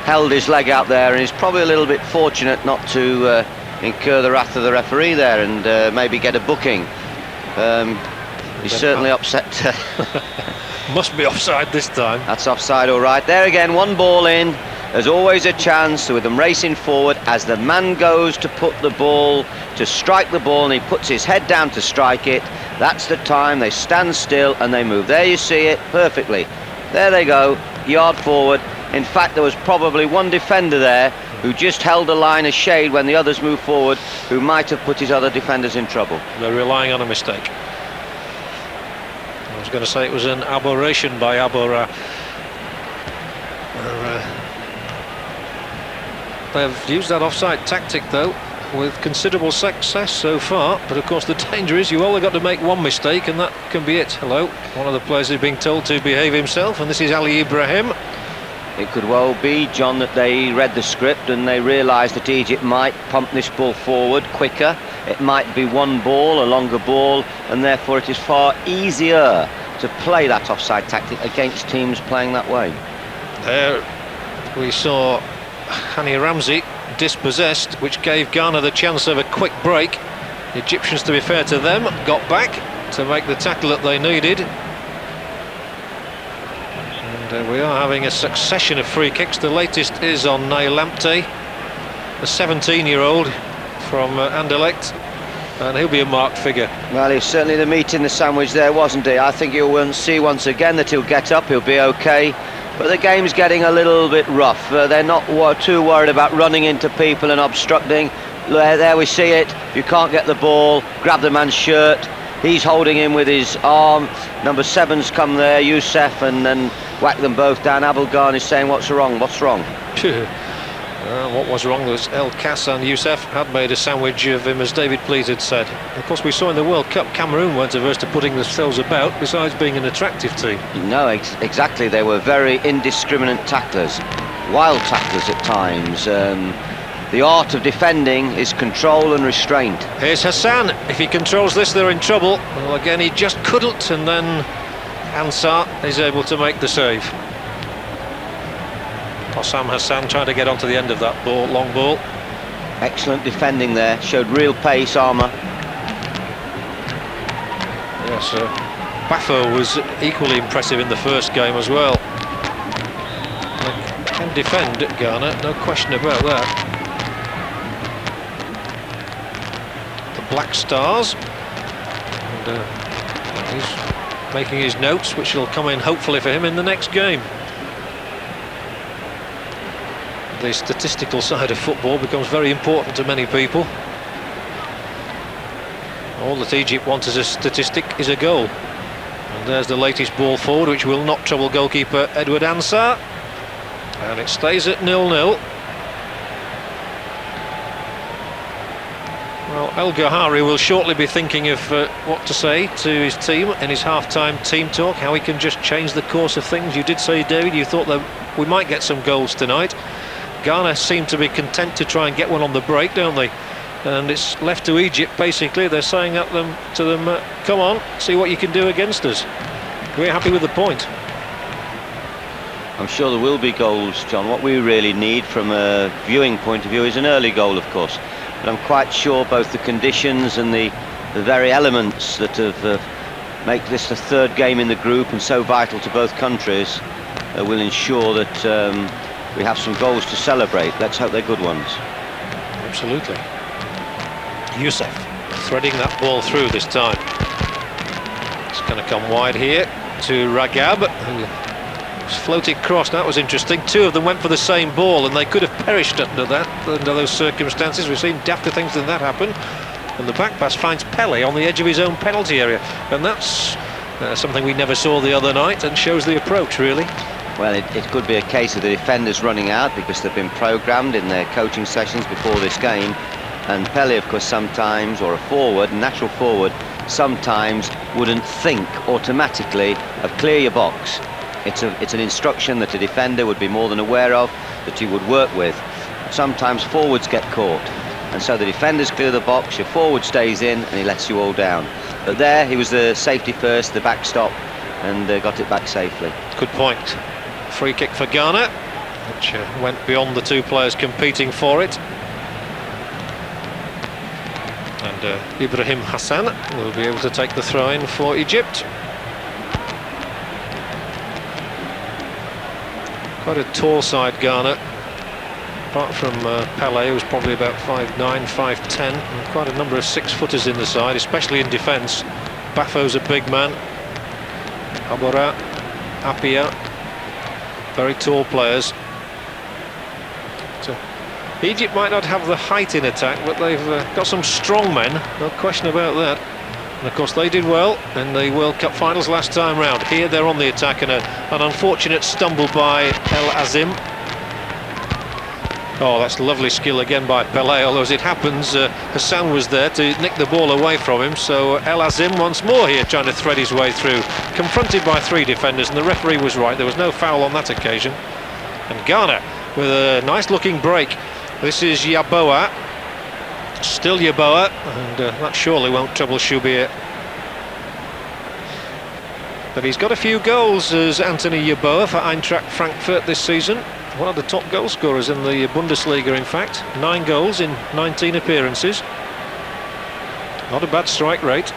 held his leg out there, and is probably a little bit fortunate not to incur the wrath of the referee there and maybe get a booking. He's certainly upset. Must be offside this time. That's offside, all right. There again, one ball in. There's always a chance with them racing forward as the man goes to put the ball, to strike the ball, and he puts his head down to strike it. That's the time they stand still and they move. There you see it perfectly. There they go, yard forward. In fact, there was probably one defender there who just held a line of shade when the others moved forward, who might have put his other defenders in trouble. They're relying on a mistake. I was going to say it was an aberration by Abora. They've used that offside tactic though with considerable success so far, but of course the danger is you only got to make one mistake and that can be it. Hello, one of the players is being told to behave himself, and this is Ali Ibrahim. It could well be, John, that they read the script and they realised that Egypt might pump this ball forward quicker. It might be one ball, a longer ball, and therefore it is far easier to play that offside tactic against teams playing that way. There we saw Hani Ramsey dispossessed, which gave Ghana the chance of a quick break. The Egyptians, to be fair to them, got back to make the tackle that they needed. And we are having a succession of free kicks. The latest is on Nail Lamptey, the 17-year-old from Anderlecht, and he'll be a marked figure. Well, he's certainly the meat in the sandwich there, wasn't he? I think you'll see once again that he'll get up, he'll be okay. But the game's getting a little bit rough. They're not too worried about running into people and obstructing. There we see it. You can't get the ball, grab the man's shirt. He's holding him with his arm. Number 7's come there, Youssef, and then whack them both down. Abdul Ghani is saying, what's wrong, what's wrong? What was wrong was El Kass and Youssef had made a sandwich of him, as David Pleat had said. Of course, we saw in the World Cup, Cameroon weren't averse to putting themselves about, besides being an attractive team. No, exactly. They were very indiscriminate tacklers, wild tacklers at times. The art of defending is control and restraint. Here's Hassan. If he controls this, they're in trouble. Well, again, he just couldn't, and then Ansar is able to make the save. Hossam Hassan trying to get onto the end of that ball, long ball. Excellent defending there, showed real pace, Armour. Yes, Bafo was equally impressive in the first game as well. They can defend Ghana, no question about that. The Black Stars. And he's making his notes, which will come in hopefully for him in the next game. The statistical side of football becomes very important to many people. All that Egypt wants as a statistic is a goal. And there's the latest ball forward, which will not trouble goalkeeper Edward Ansah. And it stays at 0-0. Well, El Ghahari will shortly be thinking of what to say to his team in his half-time team talk, how he can just change the course of things. You did say, David, you thought that we might get some goals tonight. Ghana seem to be content to try and get one on the break, don't they? And it's left to Egypt, basically. They're saying to them, come on, see what you can do against us. We're happy with the point. I'm sure there will be goals, John. What we really need from a viewing point of view is an early goal, of course. But I'm quite sure both the conditions and the very elements that have make this the third game in the group and so vital to both countries will ensure that we have some goals to celebrate. Let's hope they're good ones. Absolutely. Youssef threading that ball through this time. It's going to come wide here to Ragab, who was floated across. That was interesting. Two of them went for the same ball, and they could have perished under those circumstances. We've seen dafter things than that happen. And the back pass finds Pele on the edge of his own penalty area, and that's something we never saw the other night, and shows the approach, really. Well, it could be a case of the defenders running out because they've been programmed in their coaching sessions before this game. And Pele, of course, sometimes, or a forward, natural forward, sometimes wouldn't think automatically of clear your box. It's an instruction that a defender would be more than aware of, that you would work with. Sometimes forwards get caught, and so the defenders clear the box, your forward stays in, and he lets you all down. But there, he was the safety first, the backstop, and got it back safely. Good point. Free kick for Ghana, which went beyond the two players competing for it. And Ibrahim Hassan will be able to take the throw-in for Egypt. Quite a tall side, Ghana. Apart from Pele, who's probably about 5'9", 5'10", and quite a number of six-footers in the side, especially in defence. Bafo's a big man. Abora, Apia, very tall players. So Egypt might not have the height in attack, but they've got some strong men, no question about that. And of course they did well in the World Cup finals last time round. Here they're on the attack, and an unfortunate stumble by El Azim. Oh, that's lovely skill again by Pele, although as it happens, Hassan was there to nick the ball away from him. So El Azim once more here trying to thread his way through, confronted by three defenders, and the referee was right, there was no foul on that occasion. And Ghana with a nice looking break. This is Yaboa, still Yaboa, and that surely won't trouble Shubir. But he's got a few goals as Anthony Yaboa for Eintracht Frankfurt this season. One of the top goal scorers in the Bundesliga, in fact. 9 goals in 19 appearances. Not a bad strike rate.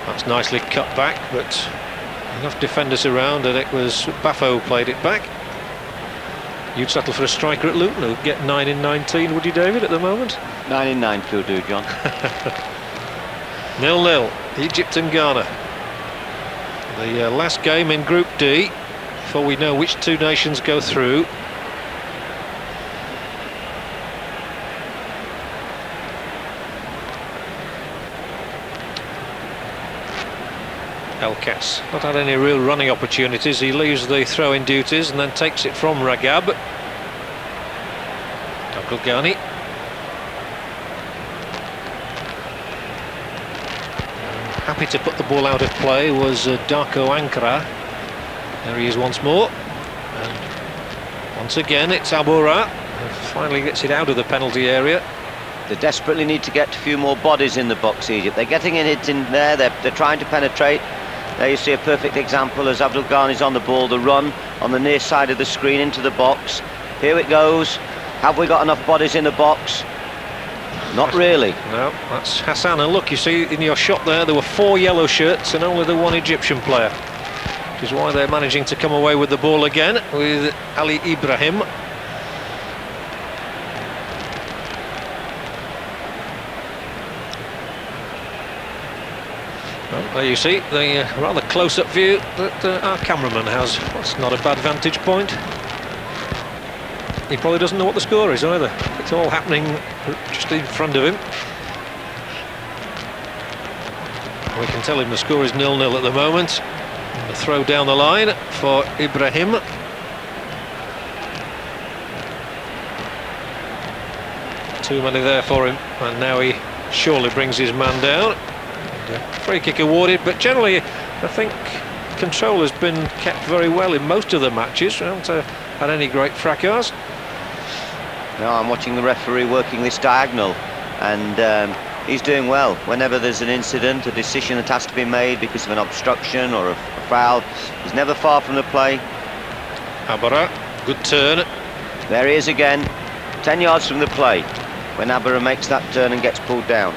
That's nicely cut back, but enough defenders around, and it was Bafo played it back. You'd settle for a striker at Luton who'd get 9 in 19, would you, David, at the moment? 9 in 9 will do, John. 0-0, Egypt and Ghana. The last game in Group D, before we know which two nations go through. Elkas not had any real running opportunities. He leaves the throw-in duties and then takes it from Ragab. Ghani. Happy to put the ball out of play was Darko Ankara. There he is once more. And once again it's Abura, who finally gets it out of the penalty area. They desperately need to get a few more bodies in the box, Egypt. They're getting it in there, they're trying to penetrate. There you see a perfect example as Abdul Ghani's on the ball, the run on the near side of the screen into the box. Here it goes. Have we got enough bodies in the box? Not really. No, that's Hassan. And look, you see in your shot there were 4 yellow shirts and only the 1 Egyptian player, which is why they're managing to come away with the ball again with Ali Ibrahim. Well, there you see the rather close-up view that our cameraman has. That's not a bad vantage point. He probably doesn't know what the score is either. It's all happening just in front of him. We can tell him the score is 0-0 at the moment. The throw down the line for Ibrahim. Too many there for him, and now he surely brings his man down. Free kick awarded, but generally I think control has been kept very well in most of the matches. We haven't had any great fracas. No, I'm watching the referee working this diagonal, and he's doing well. Whenever there's an incident, a decision that has to be made because of an obstruction or a foul, he's never far from the play. Abara, good turn. There he is again, 10 yards from the play, when Abara makes that turn and gets pulled down.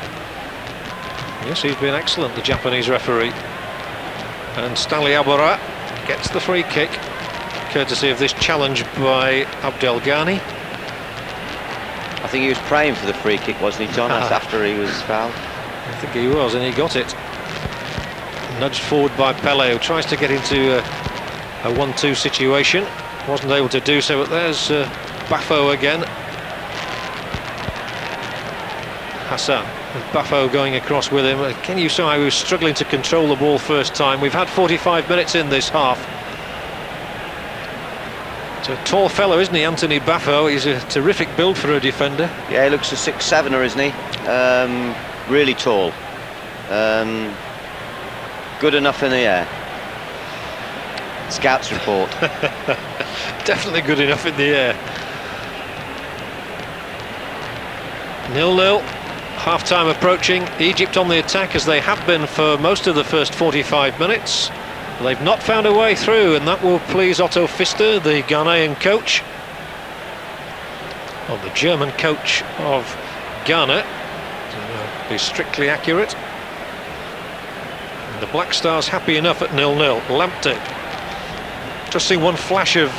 Yes, he's been excellent, the Japanese referee. And Stanley Abara gets the free kick, courtesy of this challenge by Abdel Ghani. I think he was praying for the free kick, wasn't he, John, after he was fouled? I think he was, and he got it. Nudged forward by Pele, who tries to get into a 1-2 situation. Wasn't able to do so, but there's Bafo again. Hassan, with Bafo going across with him. Ken Usai was struggling to control the ball first time. We've had 45 minutes in this half. It's a tall fellow, isn't he, Anthony Bafo? He's a terrific build for a defender. Yeah, he looks a 6'7"er, isn't he? Really tall. Good enough in the air. Scouts report. Definitely good enough in the air. 0-0. Half-time approaching. Egypt on the attack, as they have been for most of the first 45 minutes. They've not found a way through, and that will please Otto Pfister, the Ghanaian coach, or the German coach of Ghana, to be strictly accurate. And the Black Stars happy enough at 0-0. Lamptey. Just seen one flash of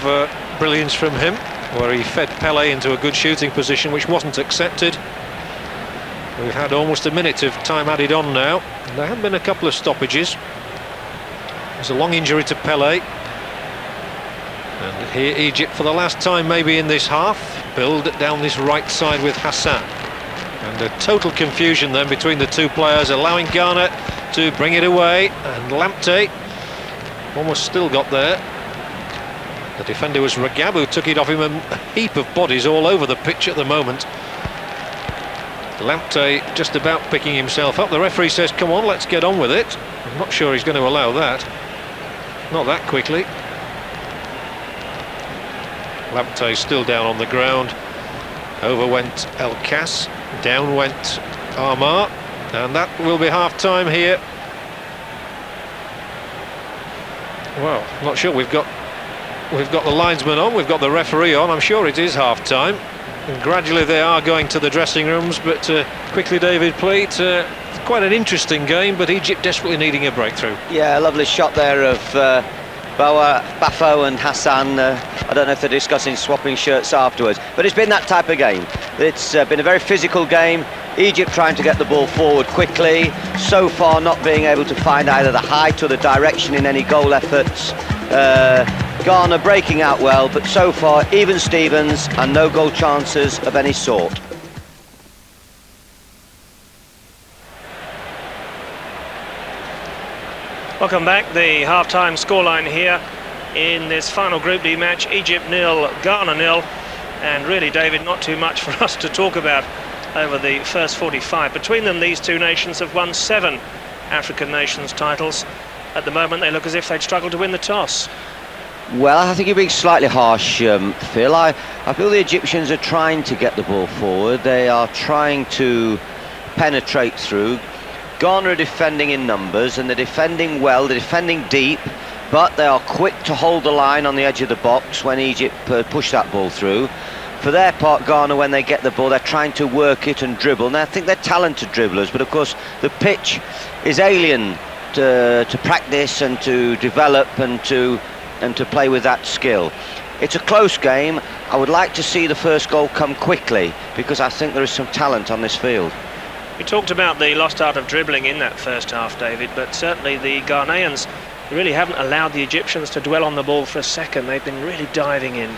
brilliance from him, where he fed Pele into a good shooting position, which wasn't accepted. We've had almost a minute of time added on now. There have been a couple of stoppages. There's a long injury to Pele. And here Egypt, for the last time maybe in this half, build down this right side with Hassan. And a total confusion then between the two players, allowing Ghana to bring it away. And Lamptey almost still got there. The defender was Ragabu, took it off him, a heap of bodies all over the pitch at the moment. Lamptey just about picking himself up. The referee says, come on, let's get on with it. I'm not sure he's going to allow that. Not that quickly. Lamptey still down on the ground. Over went El Kas, down went Armar, and that will be half-time here. Well, not sure. We've got the linesman on, we've got the referee on. I'm sure it is half-time. And gradually they are going to the dressing rooms, but quickly, David Pleat, quite an interesting game, but Egypt desperately needing a breakthrough. Yeah, a lovely shot there of Bafo and Hassan. I don't know if they're discussing swapping shirts afterwards, but it's been that type of game. It's been a very physical game. Egypt trying to get the ball forward quickly, so far not being able to find either the height or the direction in any goal efforts. Ghana breaking out well, but so far even Stevens and no goal chances of any sort. Welcome back. The half-time scoreline here in this final Group D match. Egypt 0, Ghana 0. And really, David, not too much for us to talk about over the first 45. Between them, these two nations have won 7 African nations titles. At the moment, they look as if they'd struggle to win the toss. Well, I think you're being slightly harsh, Phil. I feel the Egyptians are trying to get the ball forward. They are trying to penetrate through. Ghana are defending in numbers, and they're defending well, they're defending deep, but they are quick to hold the line on the edge of the box when Egypt push that ball through. For their part, Ghana, when they get the ball, they're trying to work it and dribble. Now, I think they're talented dribblers, but of course the pitch is alien to practice and to develop and to play with that skill. It's a close game. I would like to see the first goal come quickly, because I think there is some talent on this field. We talked about the lost art of dribbling in that first half, David, but certainly the Ghanaians really haven't allowed the Egyptians to dwell on the ball for a second. They've been really diving in.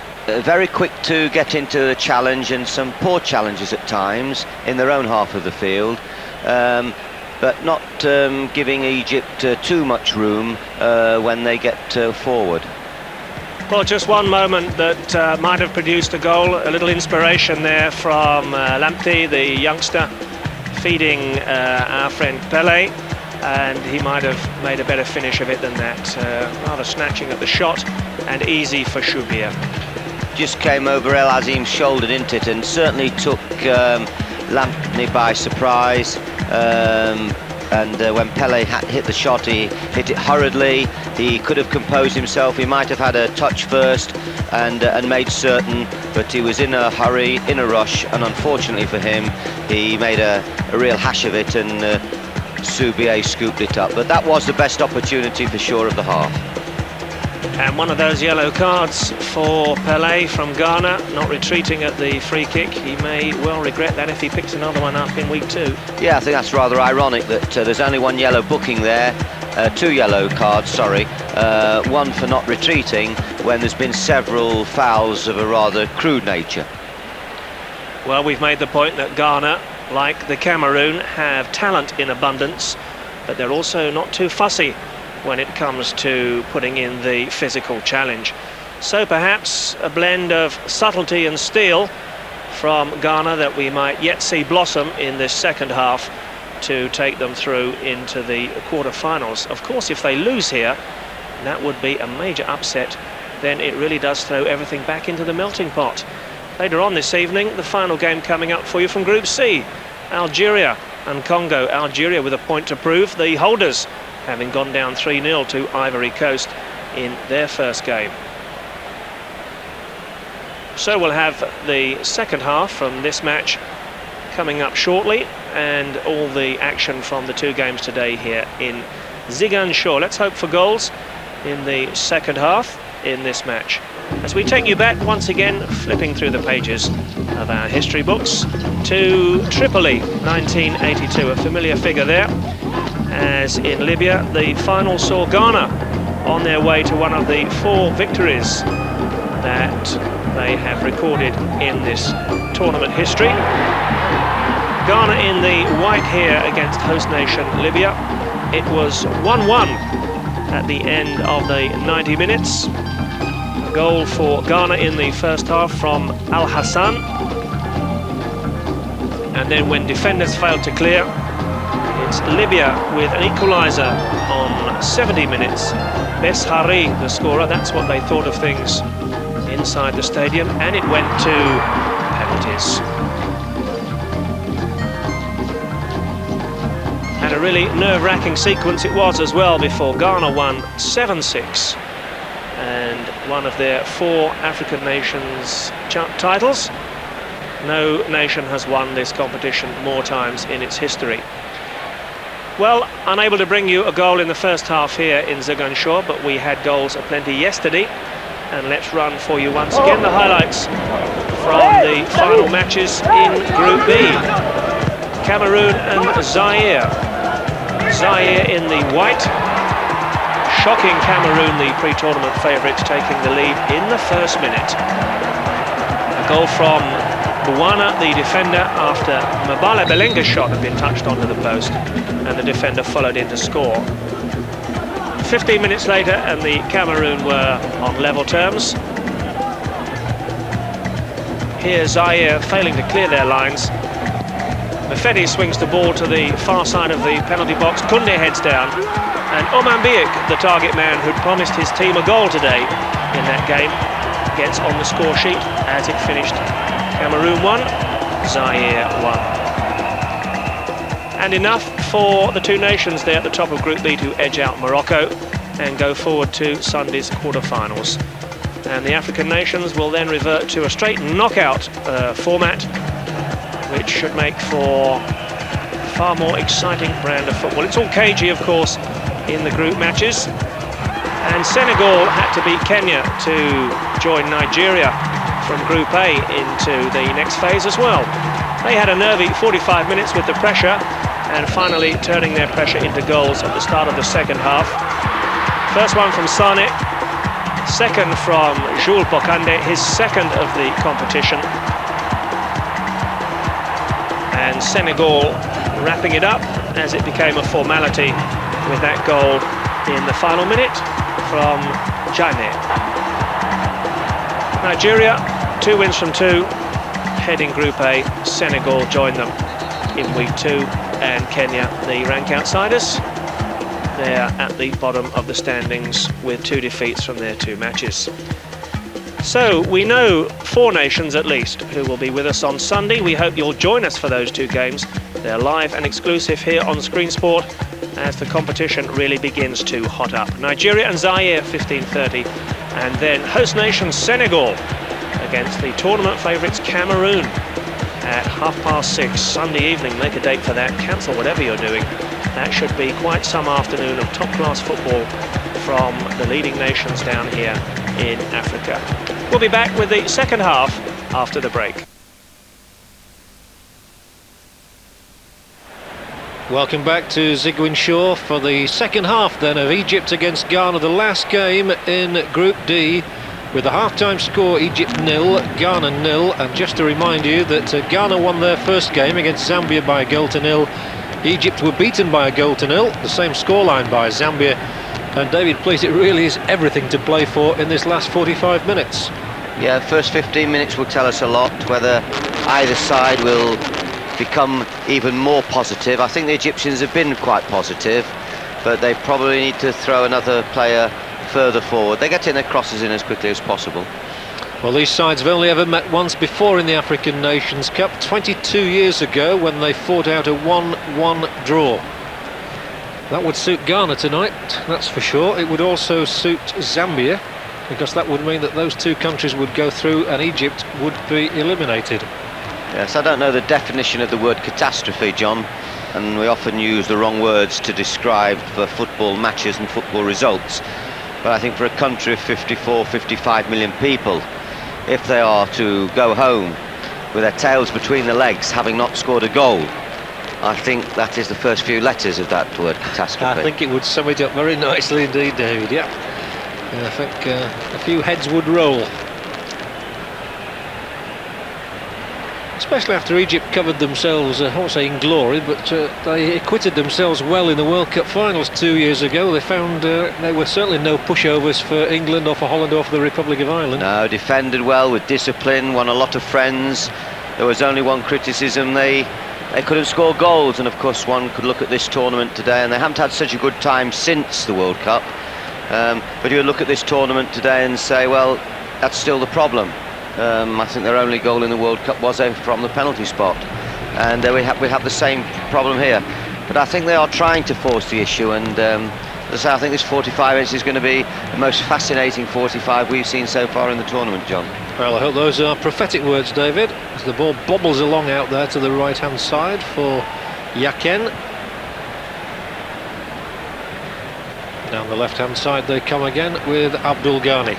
Very quick to get into the challenge, and some poor challenges at times in their own half of the field, but not giving Egypt too much room when they get forward. Well, just one moment that might have produced a goal, a little inspiration there from Lamptey, the youngster, feeding our friend Pele, and he might have made a better finish of it than that. Rather snatching at the shot and easy for Choubia. Just came over El Azim's shoulder, didn't it, and certainly took Lamptey by surprise. And when Pele hit the shot, he hit it hurriedly. He could have composed himself. He might have had a touch first and made certain, but he was in a hurry, in a rush, and unfortunately for him, he made a real hash of it, and Choubia scooped it up. But that was the best opportunity for sure of the half. And one of those yellow cards for Pele from Ghana, not retreating at the free kick. He may well regret that if he picks another one up in week 2. Yeah, I think that's rather ironic that there's only one yellow booking there, 2 yellow cards, sorry, one for not retreating when there's been several fouls of a rather crude nature. Well, we've made the point that Ghana, like the Cameroon, have talent in abundance, but they're also not too fussy when it comes to putting in the physical challenge. So perhaps a blend of subtlety and steel from Ghana that we might yet see blossom in this second half to take them through into the quarter-finals. Of course, if they lose here, that would be a major upset. Then it really does throw everything back into the melting pot. Later on this evening, the final game coming up for you from Group C. Algeria and Congo. Algeria with a point to prove, the holders having gone down 3-0 to Ivory Coast in their first game. So we'll have the second half from this match coming up shortly, and all the action from the 2 games today here in Ziguinchor. Let's hope for goals in the second half in this match. As we take you back once again, flipping through the pages of our history books to Tripoli, 1982, a familiar figure there. As in Libya, the final saw Ghana on their way to one of the 4 victories that they have recorded in this tournament history. Ghana in the white here against host nation Libya. It was 1-1 at the end of the 90 minutes. A goal for Ghana in the first half from Al Hassan. And then when defenders failed to clear, it's Libya with an equaliser on 70 minutes. Beshari, the scorer, that's what they thought of things inside the stadium, and it went to penalties. And a really nerve-wracking sequence it was as well before Ghana won 7-6 and one of their 4 African nations titles. No nation has won this competition more times in its history. Well, unable to bring you a goal in the first half here in Ziguinchor, but we had goals aplenty yesterday. And let's run for you once again the highlights from the final matches in Group B. Cameroon and Zaire. Zaire in the white. Shocking Cameroon, the pre-tournament favourites, taking the lead in the first minute. A goal from Bouana, the defender, after Mabala Belenga's shot had been touched onto the post, and the defender followed in to score. 15 minutes later, and the Cameroon were on level terms. Here Zaire failing to clear their lines. Mefedi swings the ball to the far side of the penalty box. Koundé heads down, and Oman Biek, the target man who'd promised his team a goal today in that game, gets on the score sheet as it finished. Cameroon 1, Zaire 1. And enough for the 2 nations there at the top of Group B to edge out Morocco and go forward to Sunday's quarter-finals. And the African nations will then revert to a straight knockout format, which should make for a far more exciting brand of football. It's all cagey, of course, in the group matches. And Senegal had to beat Kenya to join Nigeria from Group A into the next phase as well. They had a nervy 45 minutes with the pressure, and finally turning their pressure into goals at the start of the second half. First one from Sane, second from Jules Bocandé, his second of the competition. And Senegal wrapping it up as it became a formality with that goal in the final minute from Jaine. Nigeria, 2 wins from 2, heading Group A. Senegal joined them in week 2, and Kenya, the rank outsiders. They're at the bottom of the standings with 2 defeats from their 2 matches. So we know 4 nations at least who will be with us on Sunday. We hope you'll join us for those 2 games. They're live and exclusive here on Screen Sport as the competition really begins to hot up. Nigeria and Zaire 15:30, and then host nation Senegal against the tournament favourites Cameroon at 6:30 Sunday evening. Make a date for that, cancel whatever you're doing. That should be quite some afternoon of top-class football from the leading nations down here in Africa. We'll be back with the second half after the break. Welcome back to Zigwin Shaw for the second half then of Egypt against Ghana, the last game in Group D, with the half-time score Egypt 0, Ghana 0, and just to remind you that Ghana won their first game against Zambia by 1-0. Egypt were beaten by 1-0, the same scoreline by Zambia, and David, please, it really is everything to play for in this last 45 minutes. Yeah, first 15 minutes will tell us a lot, whether either side will become even more positive. I think the Egyptians have been quite positive, but they probably need to throw another player further forward. They get in their crosses in as quickly as possible. Well, these sides have only ever met once before in the African Nations Cup, 22 years ago, when they fought out a 1-1 draw. That would suit Ghana tonight, that's for sure. It would also suit Zambia, because that would mean that those 2 countries would go through and Egypt would be eliminated. Yes, I don't know the definition of the word catastrophe, John, and we often use the wrong words to describe for football matches and football results. But I think for a country of 54, 55 million people, if they are to go home with their tails between the legs, having not scored a goal, I think that is the first few letters of that word catastrophe. I think it would sum it up very nicely indeed, David, yeah. I think a few heads would roll. Especially after Egypt covered themselves, I won't say in glory, but they acquitted themselves well in the World Cup finals 2 years ago. They found there were certainly no pushovers for England or for Holland or for the Republic of Ireland. No, defended well with discipline, won a lot of friends. There was only one criticism, they couldn't score goals, and of course one could look at this tournament today and they haven't had such a good time since the World Cup. But you would look at this tournament today and say, well, that's still the problem. I think their only goal in the World Cup was from the penalty spot, and we have the same problem here. But I think they are trying to force the issue, and as I say, I think this 45 minutes is going to be the most fascinating 45 we've seen so far in the tournament, John. Well, I hope those are prophetic words, David, as the ball bobbles along out there to the right-hand side for Yaken. Down the left-hand side they come again with Abdul Ghani.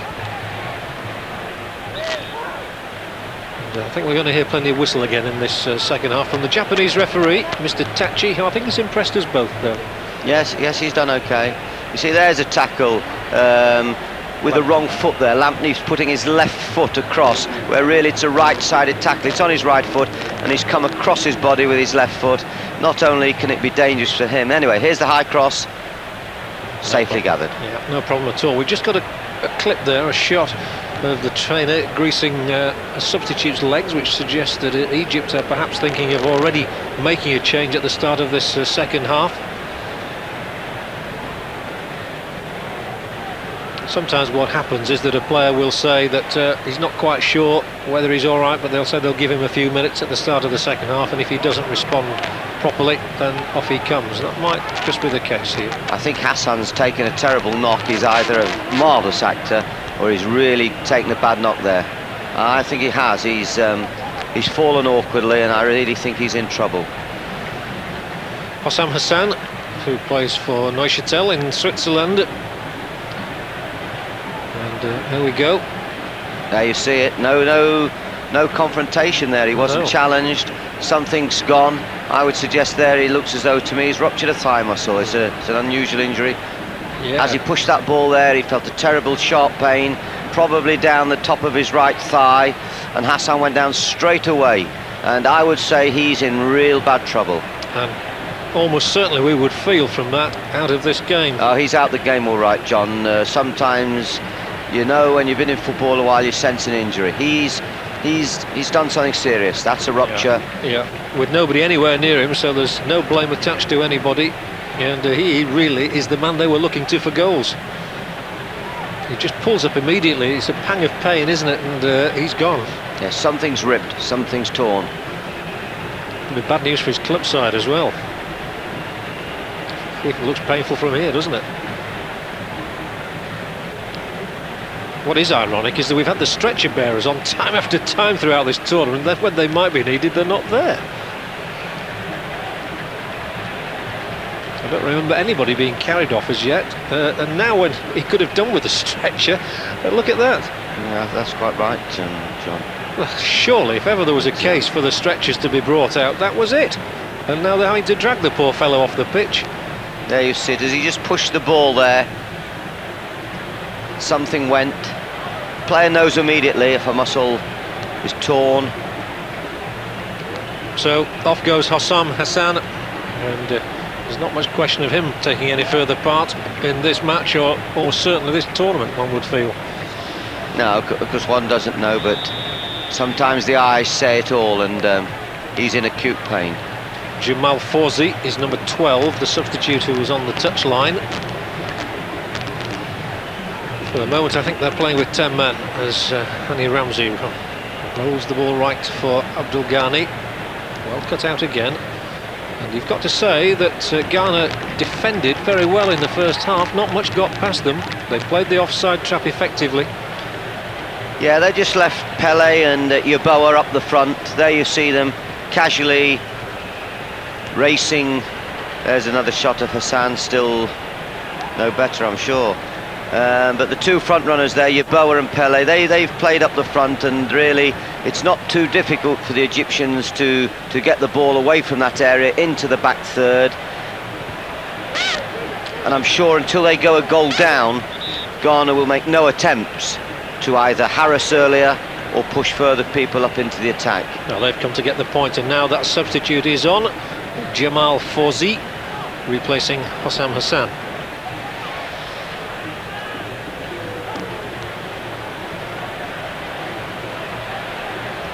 I think we're going to hear plenty of whistle again in this second half from the Japanese referee, Mr. Tachi, who I think has impressed us both, though. Yes, he's done okay. You see, there's a tackle with the wrong foot there. Lampney's putting his left foot across, where really it's a right-sided tackle. It's on his right foot, and he's come across his body with his left foot. Not only can it be dangerous for him. Anyway, here's the high cross, safely gathered. Yeah, no problem at all. We've just got a clip there, a shot of the trainer greasing a substitute's legs, which suggests that Egypt are perhaps thinking of already making a change at the start of this second half. Sometimes what happens is that a player will say that he's not quite sure whether he's all right, but they'll say they'll give him a few minutes at the start of the second half, and if he doesn't respond properly, then off he comes. That might just be the case here. I think Hassan's taken a terrible knock. He's either a marvellous actor or he's really taken a bad knock there. I think he has. He's fallen awkwardly, and I really think he's in trouble. Hossam Hassan, who plays for Neuchâtel in Switzerland. And here we go. There you see it. No confrontation there. He wasn't challenged. Something's gone. I would suggest there he looks as though, to me, he's ruptured a thigh muscle. It's an unusual injury. Yeah. As he pushed that ball there, he felt a terrible sharp pain, probably down the top of his right thigh, and Hassan went down straight away. And I would say he's in real bad trouble. And almost certainly we would feel from that out of this game. Oh, he's out the game all right, John. Sometimes, you know, when you've been in football a while, you sense an injury. He's done something serious. That's a rupture. Yeah, with nobody anywhere near him, so there's no blame attached to anybody. And he really is the man they were looking to for goals. He just pulls up immediately. It's a pang of pain, isn't it? And he's gone. Yeah, something's ripped, something's torn. It'll be bad news for his club side as well. It looks painful from here, doesn't it? What is ironic is that we've had the stretcher bearers on time after time throughout this tournament. That when they might be needed, they're not there. I don't remember anybody being carried off as yet, and now when he could have done with a stretcher, look at that. Yeah, that's quite right, John. Well, surely, if ever there was a case for the stretchers to be brought out, that was it. And now they're having to drag the poor fellow off the pitch. There you see, does he just push the ball there? Something went. Player knows immediately if a muscle is torn. So off goes Hossam Hassan, and there's not much question of him taking any further part in this match, or certainly this tournament, one would feel. No, because one doesn't know, but sometimes the eyes say it all, and he's in acute pain. Jamal Fawzi is number 12, the substitute who was on the touchline. For the moment, I think they're playing with 10 men as Hani Ramsey rolls the ball right for Abdul Ghani. Well cut out again. And you've got to say that Ghana defended very well in the first half. Not much got past them. They played the offside trap effectively. Yeah, they just left Pele and Yeboah up the front. There you see them casually racing. There's another shot of Hassan, still no better, I'm sure. But the two front runners there, Yeboah and Pele, they've played up the front, and really it's not too difficult for the Egyptians to get the ball away from that area into the back third. And I'm sure until they go a goal down, Ghana will make no attempts to either harass earlier or push further people up into the attack. Now they've come to get the point, and now that substitute is on. Jamal Fawzi replacing Hossam Hassan.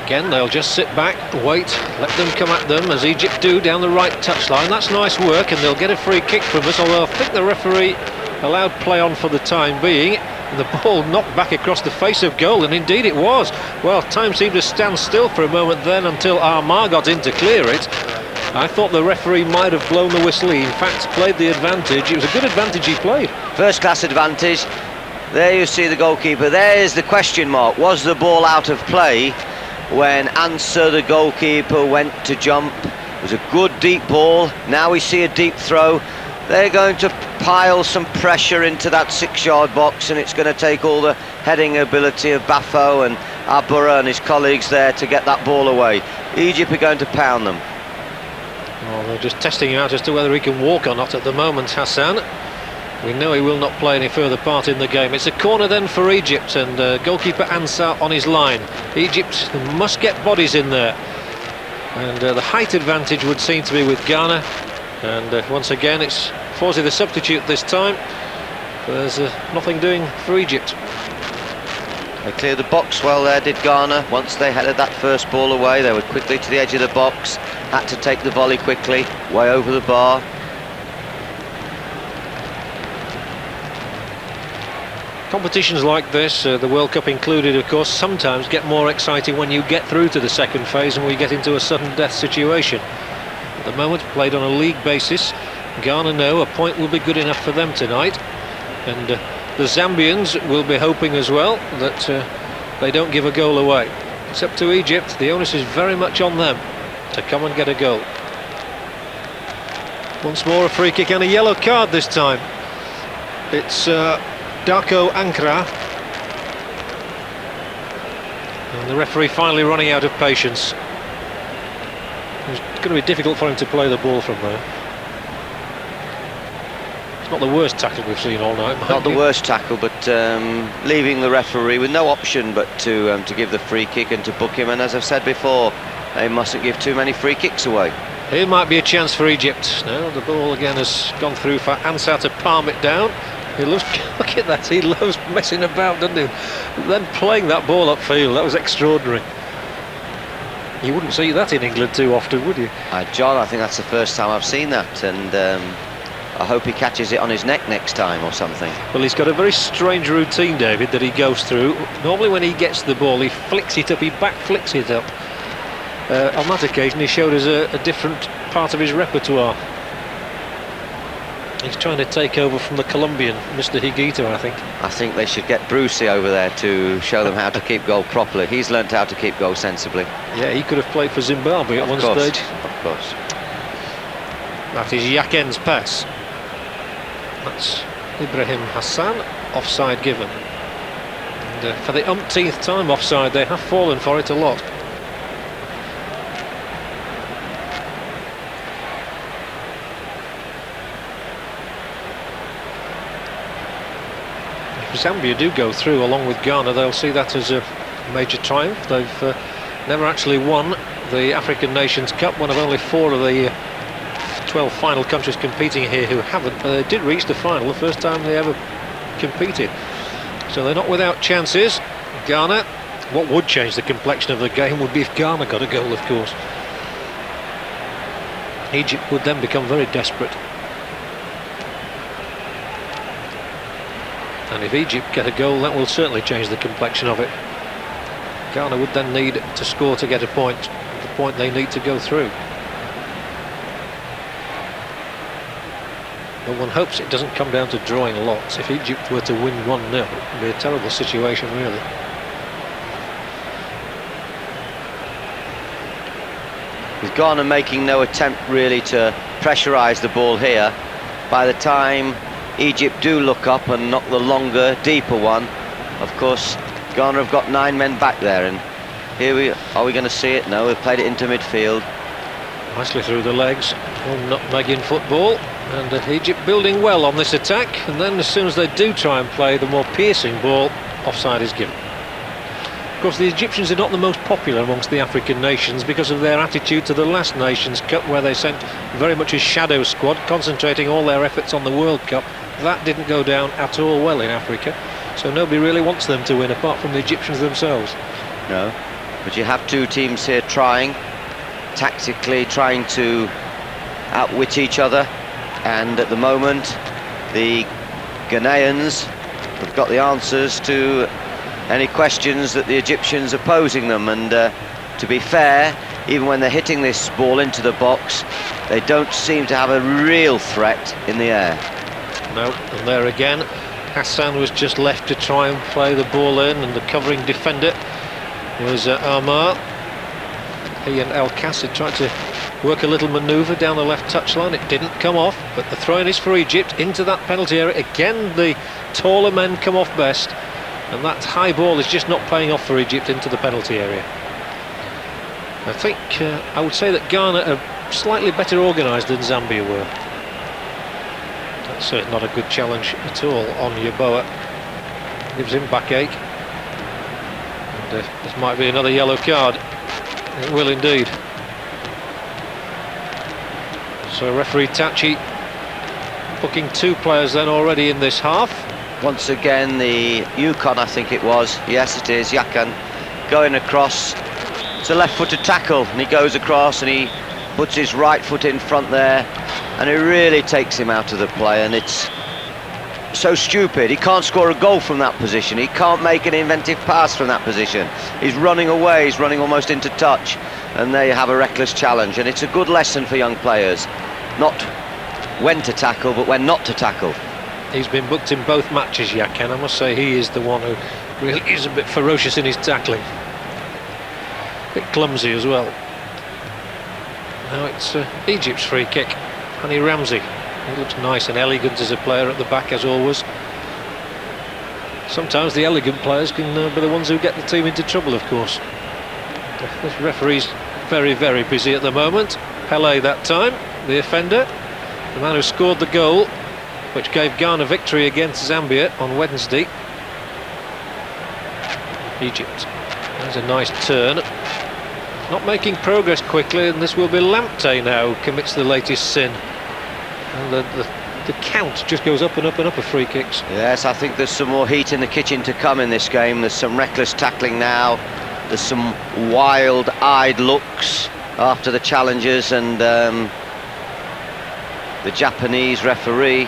Again, they'll just sit back, wait, let them come at them, as Egypt do down the right touchline. That's nice work, and they'll get a free kick from us, although I think the referee allowed play on for the time being. And the ball knocked back across the face of goal, and indeed it was. Well, time seemed to stand still for a moment then until Armar got in to clear it. I thought the referee might have blown the whistle. He in fact played the advantage. It was a good advantage he played. First class advantage. There you see the goalkeeper. There's the question mark. Was the ball out of play when Answer, the goalkeeper, went to jump? It was a good deep ball. Now we see a deep throw. They're going to pile some pressure into that 6-yard box, and it's going to take all the heading ability of Bafo and Abura and his colleagues there to get that ball away. Egypt are going to pound them. Well, they're just testing him out as to whether he can walk or not at the moment, Hassan. We know he will not play any further part in the game. It's a corner then for Egypt, and goalkeeper Ansar on his line. Egypt must get bodies in there, and the height advantage would seem to be with Ghana. And once again, it's Fawzi the substitute this time. There's nothing doing for Egypt. They cleared the box well there, did Ghana. Once they headed that first ball away, they were quickly to the edge of the box, had to take the volley quickly, way over the bar. Competitions like this, the World Cup included, of course, sometimes get more exciting when you get through to the second phase and we get into a sudden death situation. At the moment, played on a league basis. Ghana know a point will be good enough for them tonight, and the Zambians will be hoping as well that they don't give a goal away. It's up to Egypt. The onus is very much on them to come and get a goal. Once more a free kick and a yellow card this time. It's Darko Ankara. And the referee finally running out of patience. It's going to be difficult for him to play the ball from there. It's not the worst tackle we've seen all night. Not the worst tackle, but leaving the referee with no option but to give the free kick and to book him. And as I've said before, they mustn't give too many free kicks away. Here might be a chance for Egypt. Now the ball again has gone through for Ansar to palm it down. He loves, look at that, he loves messing about, doesn't he? Then playing that ball upfield, that was extraordinary. You wouldn't see that in England too often, would you? John, I think that's the first time I've seen that, and I hope he catches it on his neck next time or something. Well, he's got a very strange routine, David, that he goes through. Normally when he gets the ball, he flicks it up, he back flicks it up. On that occasion, he showed us a different part of his repertoire. He's trying to take over from the Colombian, Mr. Higuita, I think. I think they should get Brucey over there to show them how to keep goal properly. He's learnt how to keep goal sensibly. Yeah, he could have played for Zimbabwe at one stage. Of course. That is Yaken's pass. That's Ibrahim Hassan, offside given. And for the umpteenth time offside, they have fallen for it a lot. Zambia do go through along with Ghana, they'll see that as a major triumph. They've never actually won the African Nations Cup, one of only 4 of the 12 final countries competing here who haven't, but they did reach the final the first time they ever competed. So they're not without chances. Ghana, what would change the complexion of the game would be if Ghana got a goal, of course. Egypt would then become very desperate. And if Egypt get a goal, that will certainly change the complexion of it. Ghana would then need to score to get a point, the point they need to go through. But one hopes it doesn't come down to drawing lots. If Egypt were to win 1-0, it would be a terrible situation, really. With Ghana making no attempt really to pressurise the ball here, by the time Egypt do look up and knock the longer, deeper one, of course Ghana have got 9 men back there, and here are we going to see it? No, we've played it into midfield. Nicely through the legs, nutmeg in football, and Egypt building well on this attack, and then as soon as they do try and play the more piercing ball, offside is given. Of course, the Egyptians are not the most popular amongst the African nations because of their attitude to the last Nations Cup, where they sent very much a shadow squad, concentrating all their efforts on the World Cup. That didn't go down at all well in Africa, so nobody really wants them to win apart from the Egyptians themselves. No, but you have 2 teams here trying, tactically trying to outwit each other, and at the moment the Ghanaians have got the answers to any questions that the Egyptians are posing them, and to be fair, even when they're hitting this ball into the box, they don't seem to have a real threat in the air. No, and there again, Hassan was just left to try and play the ball in, and the covering defender was Amar. He and El Kassid tried to work a little manoeuvre down the left touchline. It didn't come off, but the throw-in is for Egypt into that penalty area. Again, the taller men come off best, and that high ball is just not paying off for Egypt into the penalty area. I think I would say that Ghana are slightly better organised than Zambia were. That's not a good challenge at all on Yeboah. Gives him backache. And this might be another yellow card. It will indeed. So referee Tachi booking 2 players then already in this half. Once again the Yukon, I think it was, yes it is, Yakan, going across. It's a left-footed tackle, and he goes across and he puts his right foot in front there, and it really takes him out of the play, and it's so stupid. He can't score a goal from that position, he can't make an inventive pass from that position. He's running away, he's running almost into touch, and they have a reckless challenge, and it's a good lesson for young players, not when to tackle but when not to tackle. He's been booked in both matches, Yakan. I must say he is the one who really is a bit ferocious in his tackling, a bit clumsy as well. Now it's Egypt's free kick. Honey Ramsey, he looks nice and elegant as a player at the back, as always. Sometimes the elegant players can be the ones who get the team into trouble, of course. This referee's very, very busy at the moment. Pele that time, the offender, the man who scored the goal, which gave Ghana victory against Zambia on Wednesday. Egypt. There's a nice turn. Not making progress quickly, and this will be Lamptey now who commits the latest sin. And the count just goes up and up and up of free kicks. Yes, I think there's some more heat in the kitchen to come in this game. There's some reckless tackling now. There's some wild-eyed looks after the challenges, and the Japanese referee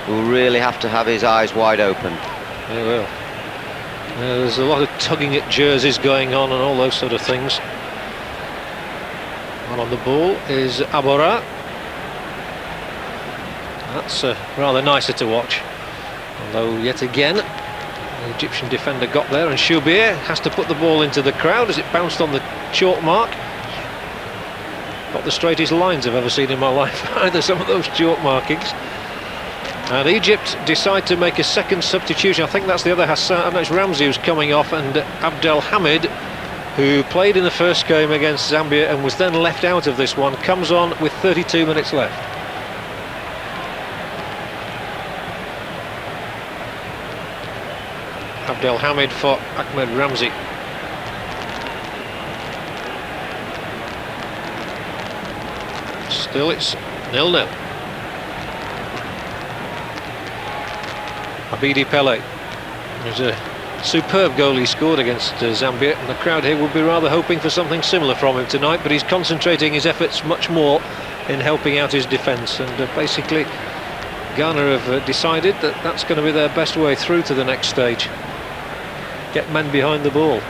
will really have to have his eyes wide open. He will. There's a lot of tugging at jerseys going on and all those sort of things. And on the ball is Abora. That's rather nicer to watch. Although yet again the Egyptian defender got there, and Choubir has to put the ball into the crowd as it bounced on the chalk mark. Not the straightest lines I've ever seen in my life either, some of those chalk markings. And Egypt decide to make a second substitution. I think that's the other Hassan. No, it's Ramsey who's coming off, and Abdel Hamid, who played in the first game against Zambia and was then left out of this one, comes on with 32 minutes left. Abdel Hamid for Ahmed Ramsey. Still it's 0-0. Abidi Pele. There's a superb goal he scored against Zambia, and the crowd here will be rather hoping for something similar from him tonight, but he's concentrating his efforts much more in helping out his defence, and basically Ghana have decided that that's going to be their best way through to the next stage. Get men behind the ball,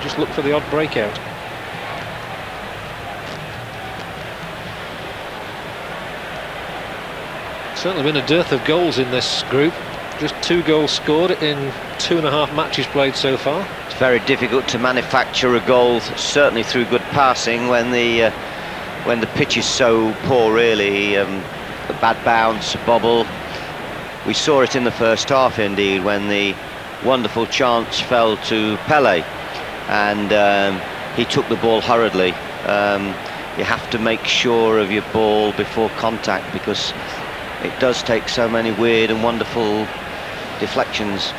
just look for the odd breakout. Certainly been a dearth of goals in this group. Just 2 goals scored in 2.5 matches played so far. It's very difficult to manufacture a goal, certainly through good passing, when the pitch is so poor. Really, a bad bounce, a bobble. We saw it in the first half, indeed, when the wonderful chance fell to Pele, and he took the ball hurriedly. You have to make sure of your ball before contact, because it does take so many weird and wonderful deflections.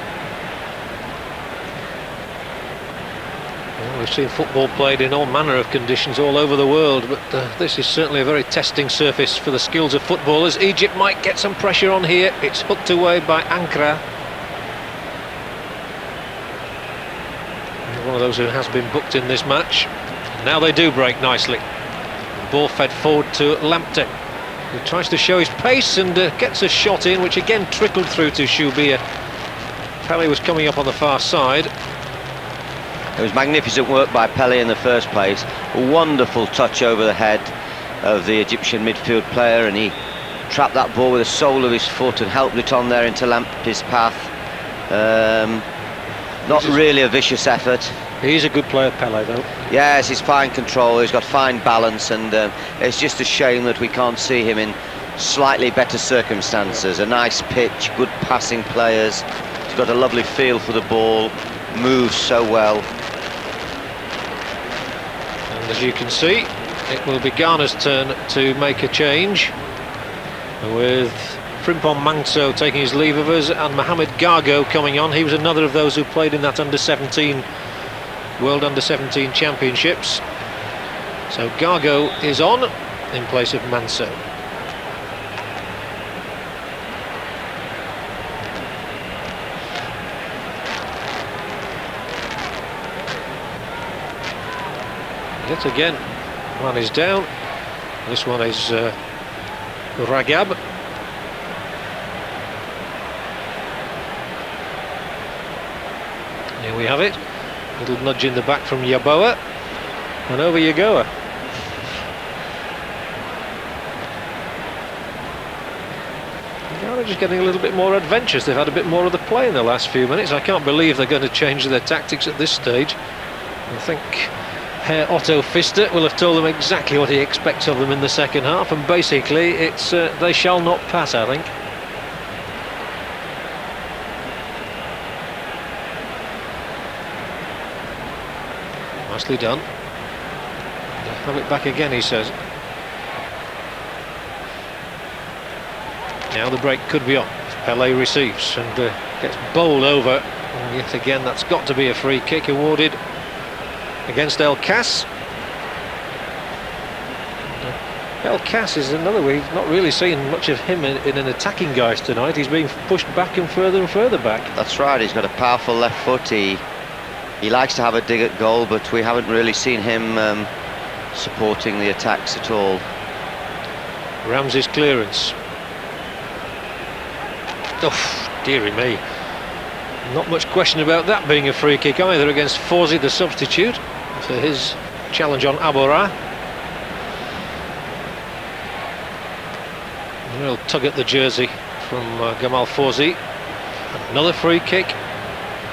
Well, we've seen football played in all manner of conditions all over the world, but this is certainly a very testing surface for the skills of footballers. Egypt might get some pressure on here. It's hooked away by Ankara. One of those who has been booked in this match. Now they do break nicely. The ball fed forward to Lamptey, who tries to show his pace and gets a shot in, which again trickled through to Choubir. Pele was coming up on the far side. It was magnificent work by Pele in the first place. A wonderful touch over the head of the Egyptian midfield player, and he trapped that ball with the sole of his foot and helped it on there into Lamptey's path. Not really a vicious effort. He's a good player, Pele, though. Yes, he's fine control, he's got fine balance, and it's just a shame that we can't see him in slightly better circumstances. A nice pitch, good passing players. He's got a lovely feel for the ball, moves so well. And as you can see, it will be Ghana's turn to make a change, with Frimpong Mangso taking his leave of us and Mohamed Gargo coming on. He was another of those who played in that under-17 World Under-17 Championships. So Gargo is on in place of Mangso. Yet again, one is down. This one is Ragab. Here we have it. Little nudge in the back from Yaboa, and over you go. Ghana just getting a little bit more adventurous. They've had a bit more of the play in the last few minutes. I can't believe they're going to change their tactics at this stage. I think Herr Otto Pfister will have told them exactly what he expects of them in the second half, and basically it's they shall not pass, I think. Nicely done. Have it back again, he says. Now the break could be on. Pelé receives and gets bowled over. And yet again, that's got to be a free kick awarded against El Cas. El Cas is another way. He's not really seen much of him in an attacking guise tonight. He's being pushed back and further back. That's right, he's got a powerful left foot. He likes to have a dig at goal, but we haven't really seen him supporting the attacks at all. Ramsey's clearance. Oh, dearie me. Not much question about that being a free kick either against Fawzi, the substitute, for his challenge on Abora. Real tug at the jersey from Gamal Fawzi. Another free kick.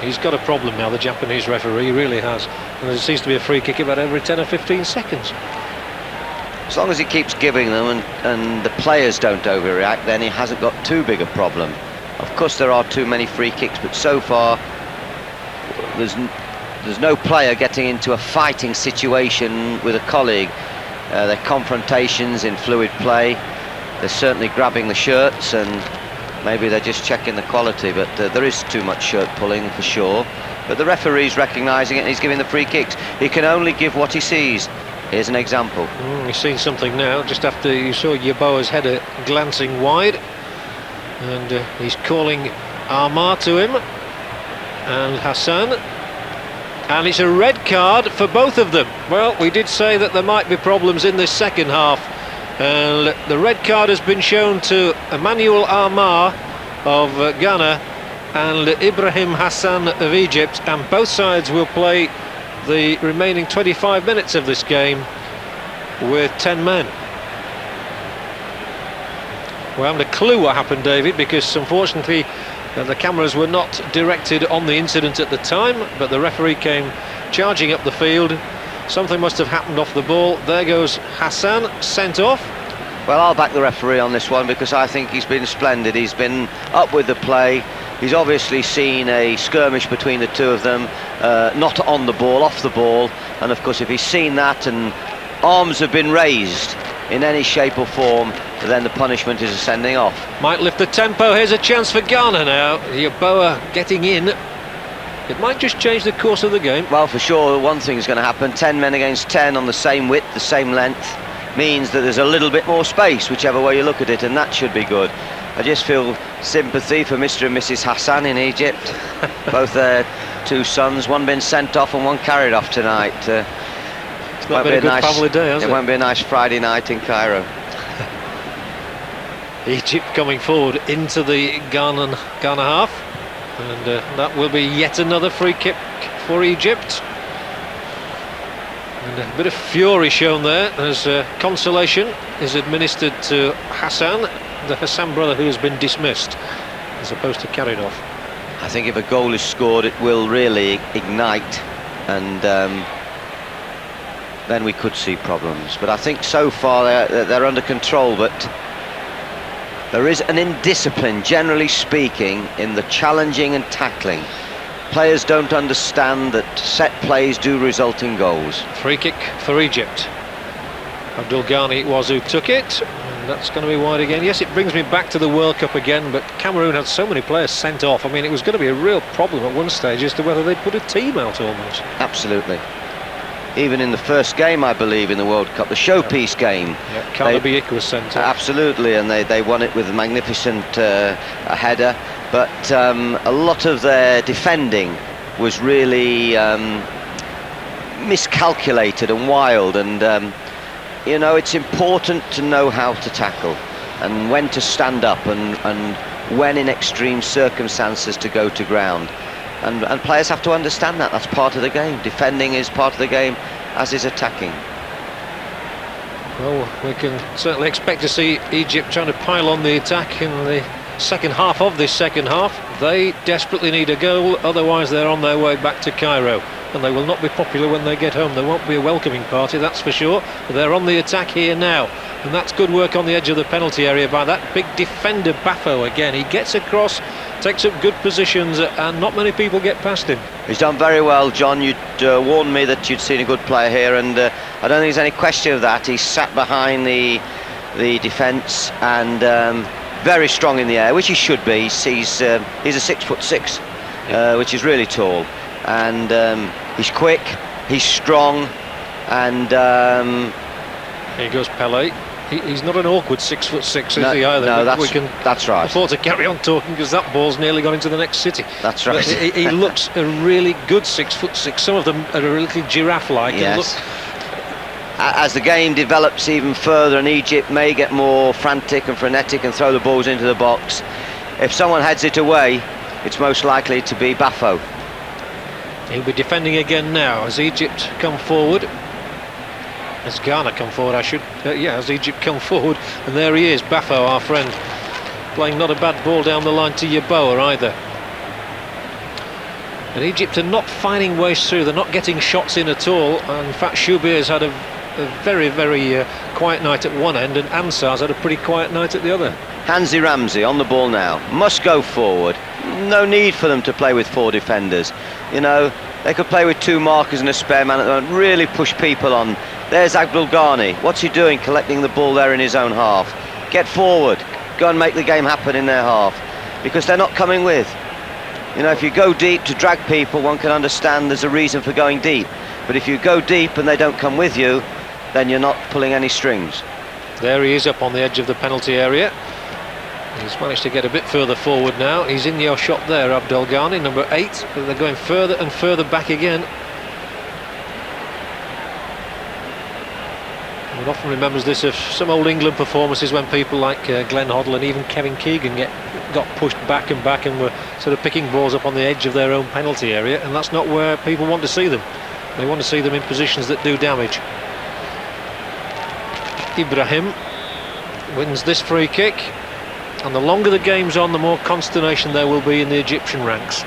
He's got a problem now, the Japanese referee, he really has. And there seems to be a free kick about every 10 or 15 seconds. As long as he keeps giving them and the players don't overreact, then he hasn't got too big a problem. Of course there are too many free kicks, but so far there's no player getting into a fighting situation with a colleague. They're confrontations in fluid play. They're certainly grabbing the shirts, and maybe they're just checking the quality, but there is too much shirt pulling for sure. But the referee's recognising it and he's giving the free kicks. He can only give what he sees. Here's an example. He's seen something now, just after you saw Yeboah's header glancing wide. And he's calling Amar to him, and Hassan. And it's a red card for both of them. Well, we did say that there might be problems in this second half. The red card has been shown to Emmanuel Amar of Ghana and Ibrahim Hassan of Egypt, and both sides will play the remaining 25 minutes of this game with 10 men. We haven't a clue what happened, David, because unfortunately the cameras were not directed on the incident at the time, but the referee came charging up the field. Something must have happened off the ball. There goes Hassan, sent off. Well, I'll back the referee on this one because I think he's been splendid. He's been up with the play. He's obviously seen a skirmish between the two of them, not on the ball, off the ball. And of course, if he's seen that and arms have been raised in any shape or form, then the punishment is a sending off. Might lift the tempo. Here's a chance for Ghana now. Yeboah getting in. It might just change the course of the game. Well, for sure, one thing is going to happen. 10 men against 10 on the same width, the same length, means that there's a little bit more space, whichever way you look at it, and that should be good. I just feel sympathy for Mr. and Mrs. Hassan in Egypt. Both their two sons, one been sent off and one carried off tonight. It's not been a good family day, has it? It won't be a nice Friday night in Cairo. Egypt coming forward into the Ghana half. And that will be yet another free kick for Egypt. And a bit of fury shown there as consolation is administered to Hassan, the Hassan brother who has been dismissed, as opposed to carried off. I think if a goal is scored, it will really ignite, and then we could see problems. But I think so far they're under control, but there is an indiscipline, generally speaking, in the challenging and tackling. Players don't understand that set plays do result in goals. Free kick for Egypt. Abdul Ghani it was who took it, and that's going to be wide again. Yes, it brings me back to the World Cup again, but Cameroon had so many players sent off. I mean, it was going to be a real problem at one stage as to whether they'd put a team out almost. Absolutely. Even in the first game, I believe, in the World Cup, the showpiece game. Yeah, Kalabiik was sent off. Absolutely, and they won it with a magnificent header. But a lot of their defending was really miscalculated and wild. And, you know, it's important to know how to tackle and when to stand up and when in extreme circumstances to go to ground. And players have to understand that. That's part of the game. Defending is part of the game, as is attacking. Well, we can certainly expect to see Egypt trying to pile on the attack in the second half of this second half. They desperately need a goal, otherwise they're on their way back to Cairo. And they will not be popular when they get home. There won't be a welcoming party, that's for sure. But they're on the attack here now. And that's good work on the edge of the penalty area by that big defender, Bafo, again. He gets across takes up good positions, and not many people get past him. He's done very well, John. You'd warned me that you'd seen a good player here, and I don't think there's any question of that. He's sat behind the defence and very strong in the air, which he should be. He's a 6'6", which is really tall, and he's quick, he's strong, and here goes Pele. He's not an awkward 6'6", is he either? No, that's right. Afford to carry on talking because that ball's nearly gone into the next city. That's right. He looks a really good 6'6". Some of them are a little giraffe-like. Yes. As the game develops even further, and Egypt may get more frantic and frenetic and throw the balls into the box, if someone heads it away, it's most likely to be Bafo. He'll be defending again now as Egypt come forward. As Ghana come forward, as Egypt come forward, and there he is, Bafo, our friend, playing not a bad ball down the line to Yeboah either. And Egypt are not finding ways through, they're not getting shots in at all. And in fact, Shubir's had a very, very quiet night at one end, and Ansar's had a pretty quiet night at the other. Hansi Ramsey on the ball now, must go forward. No need for them to play with 4 defenders. You know, they could play with 2 markers and a spare man at the moment, really push people on. There's Abdul Ghani. What's he doing collecting the ball there in his own half? Get forward, go and make the game happen in their half, because they're not coming with. You know, if you go deep to drag people, one can understand there's a reason for going deep. But if you go deep and they don't come with you, then you're not pulling any strings. There he is up on the edge of the penalty area. He's managed to get a bit further forward now. He's in your shot there, Abdul Ghani, number 8. But they're going further and further back again. One often remembers this of some old England performances when people like Glenn Hoddle and even Kevin Keegan got pushed back and were sort of picking balls up on the edge of their own penalty area, and that's not where people want to see them. They want to see them in positions that do damage. Ibrahim wins this free kick, and the longer the game's on, the more consternation there will be in the Egyptian ranks.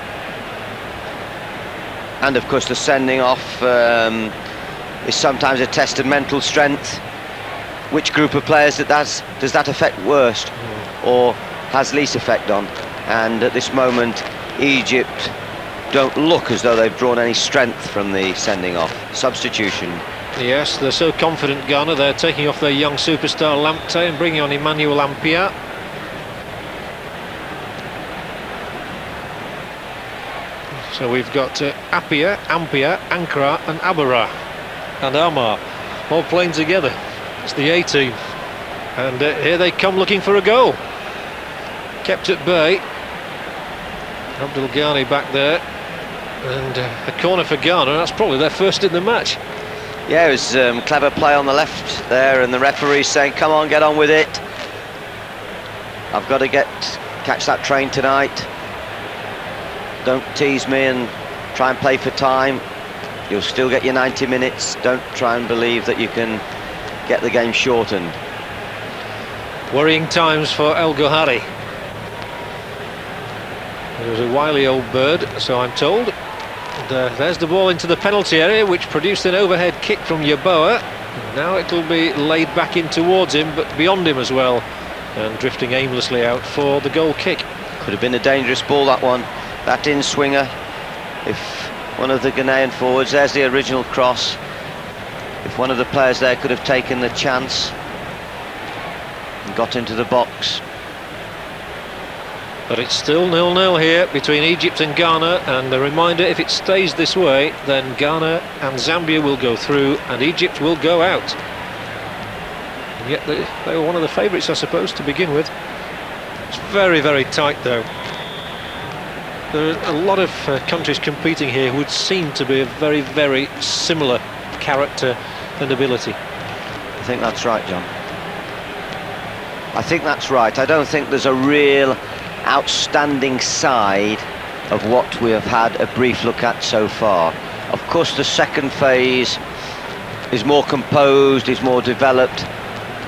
And of course the sending off is sometimes a test of mental strength. Which group of players does that affect worst or has least effect on? And at this moment Egypt don't look as though they've drawn any strength from the sending off. Substitution. Yes, they're so confident, Ghana. They're taking off their young superstar Lamptey and bringing on Emmanuel Ampia. So we've got Appiah, Ampia, Ankara and Abara and Amar all playing together. It's the A-team, and here they come looking for a goal. Kept at bay. Abdul Ghani back there, and a corner for Ghana. That's probably their first in the match. Yeah, it was clever play on the left there, and the referee saying, come on, get on with it. I've got to catch that train tonight. Don't tease me and try and play for time. You'll still get your 90 minutes. Don't try and believe that you can get the game shortened. Worrying times for El Gohari. He was a wily old bird, so I'm told. And, there's the ball into the penalty area, which produced an overhead kick from Yeboah. Now it'll be laid back in towards him, but beyond him as well, and drifting aimlessly out for the goal kick. Could have been a dangerous ball, that one. That in-swinger. If one of the Ghanaian forwards, there's the original cross. If one of the players there could have taken the chance and got into the box. But it's still 0-0 here between Egypt and Ghana, and a reminder, if it stays this way, then Ghana and Zambia will go through and Egypt will go out. And yet they were one of the favourites, I suppose, to begin with. It's very, very tight though. There are a lot of countries competing here who would seem to be of very, very similar character and ability. I think that's right, John. I think that's right. I don't think there's a real outstanding side of what we have had a brief look at so far. Of course, the second phase is more composed, is more developed.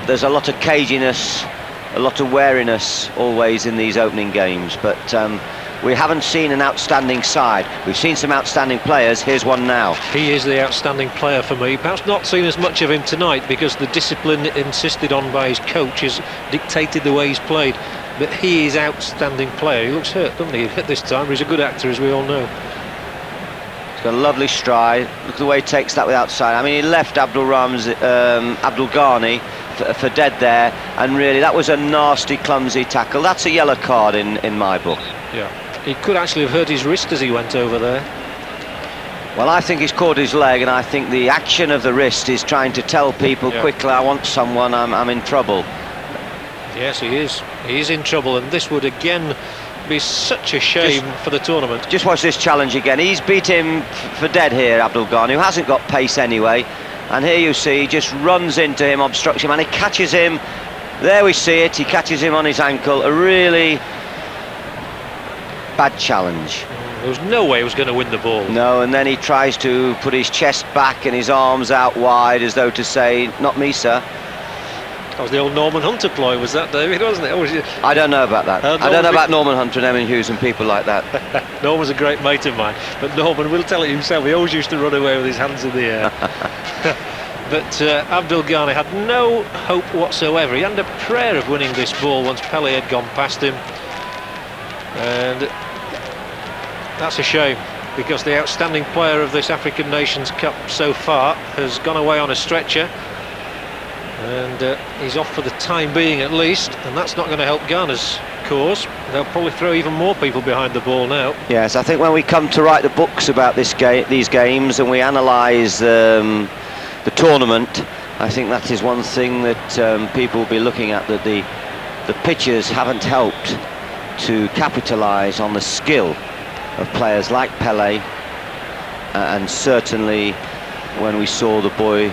There's a lot of caginess, a lot of wariness always in these opening games, but we haven't seen an outstanding side. We've seen some outstanding players. Here's one now. He is the outstanding player for me. Perhaps not seen as much of him tonight because the discipline insisted on by his coach has dictated the way he's played. but he is outstanding player. He looks hurt, doesn't he, at this time? He's a good actor, as we all know. He's got a lovely stride. Look at the way he takes that with outside. I mean, he left Abdul Ghani for dead there, and really that was a nasty, clumsy tackle. That's a yellow card in my book. Yeah, he could actually have hurt his wrist as he went over there. Well, I think he's caught his leg, and I think the action of the wrist is trying to tell people quickly, I want someone, I'm in trouble. Yes, he is. He is in trouble, and this would again be such a shame for the tournament. Just watch this challenge again. He's beat him for dead here, Abdul Ghani, who hasn't got pace anyway. And here you see, he just runs into him, obstructs him, and he catches him. There we see it, he catches him on his ankle. A really bad challenge. There was no way he was going to win the ball. No, and then he tries to put his chest back and his arms out wide as though to say, not me, sir. That was the old Norman Hunter ploy, was that, David, wasn't it? I don't know about that. I don't know about Norman Hunter and Emin Hughes and people like that. Norman's a great mate of mine, but Norman will tell it himself. He always used to run away with his hands in the air. But Abdul Ghani had no hope whatsoever. He had a prayer of winning this ball once Pelé had gone past him. And that's a shame, because the outstanding player of this African Nations Cup so far has gone away on a stretcher, and he's off for the time being at least, and that's not going to help Ghana's cause. They'll probably throw even more people behind the ball now. Yes, I think when we come to write the books about these games and we analyse the tournament, I think that is one thing that people will be looking at, that the pitches haven't helped to capitalise on the skill of players like Pelé, and certainly when we saw the boy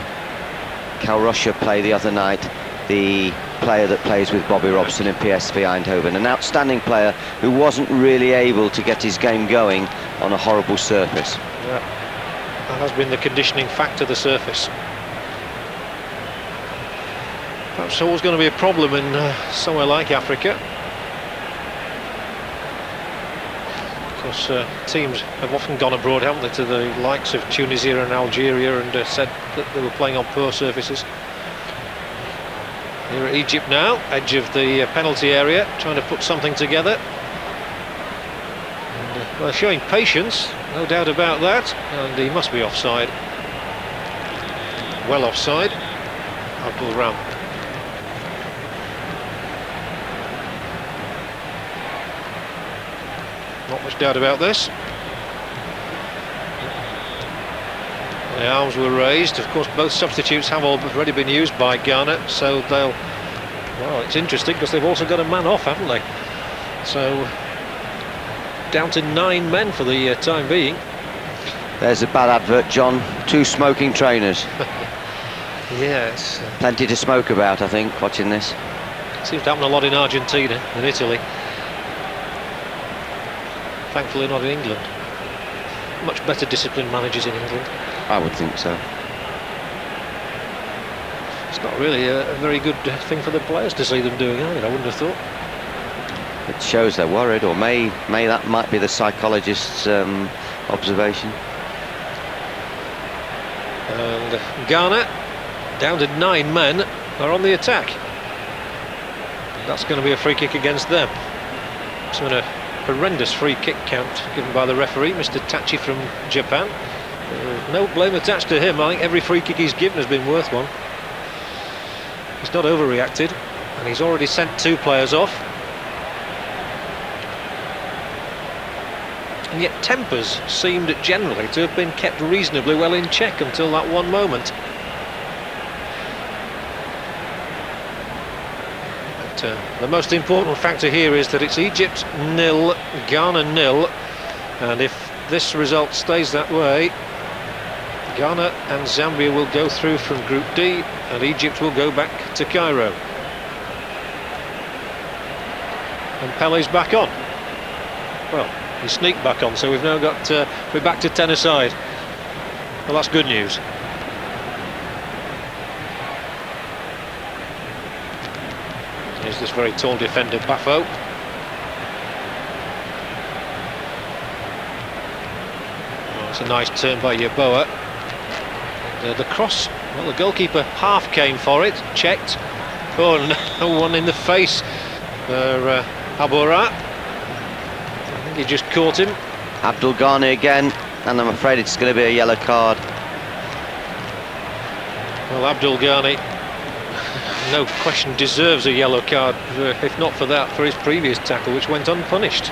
Cal Rusher play the other night, the player that plays with Bobby Robson in PSV Eindhoven, an outstanding player who wasn't really able to get his game going on a horrible surface. Yeah, that has been the conditioning factor, the surface. Perhaps always going to be a problem in somewhere like Africa. Teams have often gone abroad, haven't they, to the likes of Tunisia and Algeria, and said that they were playing on poor surfaces. Here at Egypt now, edge of the penalty area, trying to put something together. And, well, showing patience, no doubt about that, and he must be offside. Well offside, Abdul Ram. Not much doubt about this. The arms were raised. Of course, both substitutes have already been used by Ghana, so they'll... Well, it's interesting because they've also got a man off, haven't they? So, down to 9 men for the time being. There's a bad advert, John. 2 smoking trainers. Yes. Plenty to smoke about, I think, watching this. Seems to happen a lot in Argentina and Italy. Thankfully not in England. Much better disciplined managers in England. I would think so. It's not really a very good thing for the players to see them doing either, I wouldn't have thought. It shows they're worried, or may that might be the psychologist's observation. And Ghana, down to 9 men, are on the attack. That's going to be a free kick against them. So in a horrendous free kick count given by the referee, Mr. Tachi from Japan. No blame attached to him. I think every free kick he's given has been worth one. He's not overreacted, and he's already sent 2 players off. And yet tempers seemed generally to have been kept reasonably well in check until that one moment. The most important factor here is that it's Egypt 0, Ghana 0, and if this result stays that way, Ghana and Zambia will go through from Group D, and Egypt will go back to Cairo. And Pelé's back on. Well, he sneaked back on, so we've now got we're back to 10 aside. Well, that's good news. Here's this very tall defender, Bafo. Oh, it's a nice turn by Yeboah. And, the cross, well, the goalkeeper half came for it, checked. Oh, no, one in the face. Abora. I think he just caught him. Abdul Ghani again, and I'm afraid it's going to be a yellow card. Well, Abdul Ghani, no question, deserves a yellow card, if not for that, for his previous tackle, which went unpunished.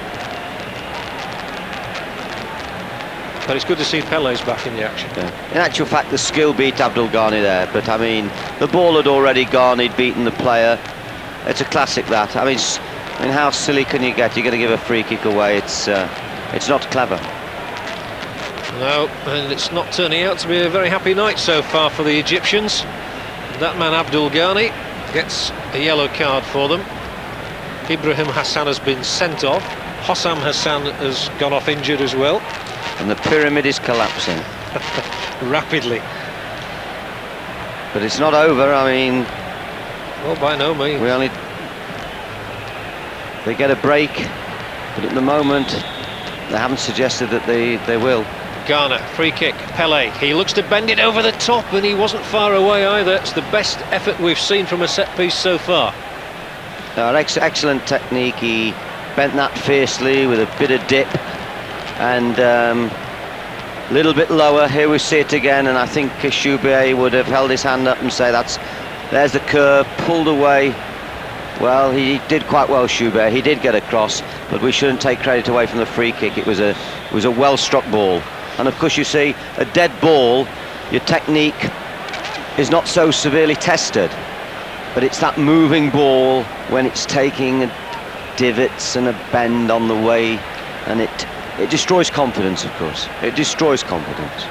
But it's good to see Pele's back in the action. Yeah. In actual fact, the skill beat Abdul Ghani there, but I mean, the ball had already gone, he'd beaten the player. It's a classic, that. I mean, how silly can you get? You're going to give a free kick away. It's not clever. No, and it's not turning out to be a very happy night so far for the Egyptians. That man Abdul Ghani gets a yellow card for them. Ibrahim Hassan has been sent off. Hossam Hassan has gone off injured as well. And the pyramid is collapsing. Rapidly. But it's not over, I mean... Well, by no means. They get a break, but at the moment, they haven't suggested that they will. Ghana, free kick, Pele. He looks to bend it over the top, and he wasn't far away either. It's the best effort we've seen from a set piece so far. Excellent technique. He bent that fiercely with a bit of dip, and a little bit lower. Here we see it again, and I think Shubey would have held his hand up and say, there's the curve, pulled away. Well, he did quite well, Shubey. He did get across, but we shouldn't take credit away from the free kick. It was a well-struck ball. And of course, you see, a dead ball, your technique is not so severely tested, but it's that moving ball when it's taking divots and a bend on the way, and it destroys confidence, of course. It destroys confidence.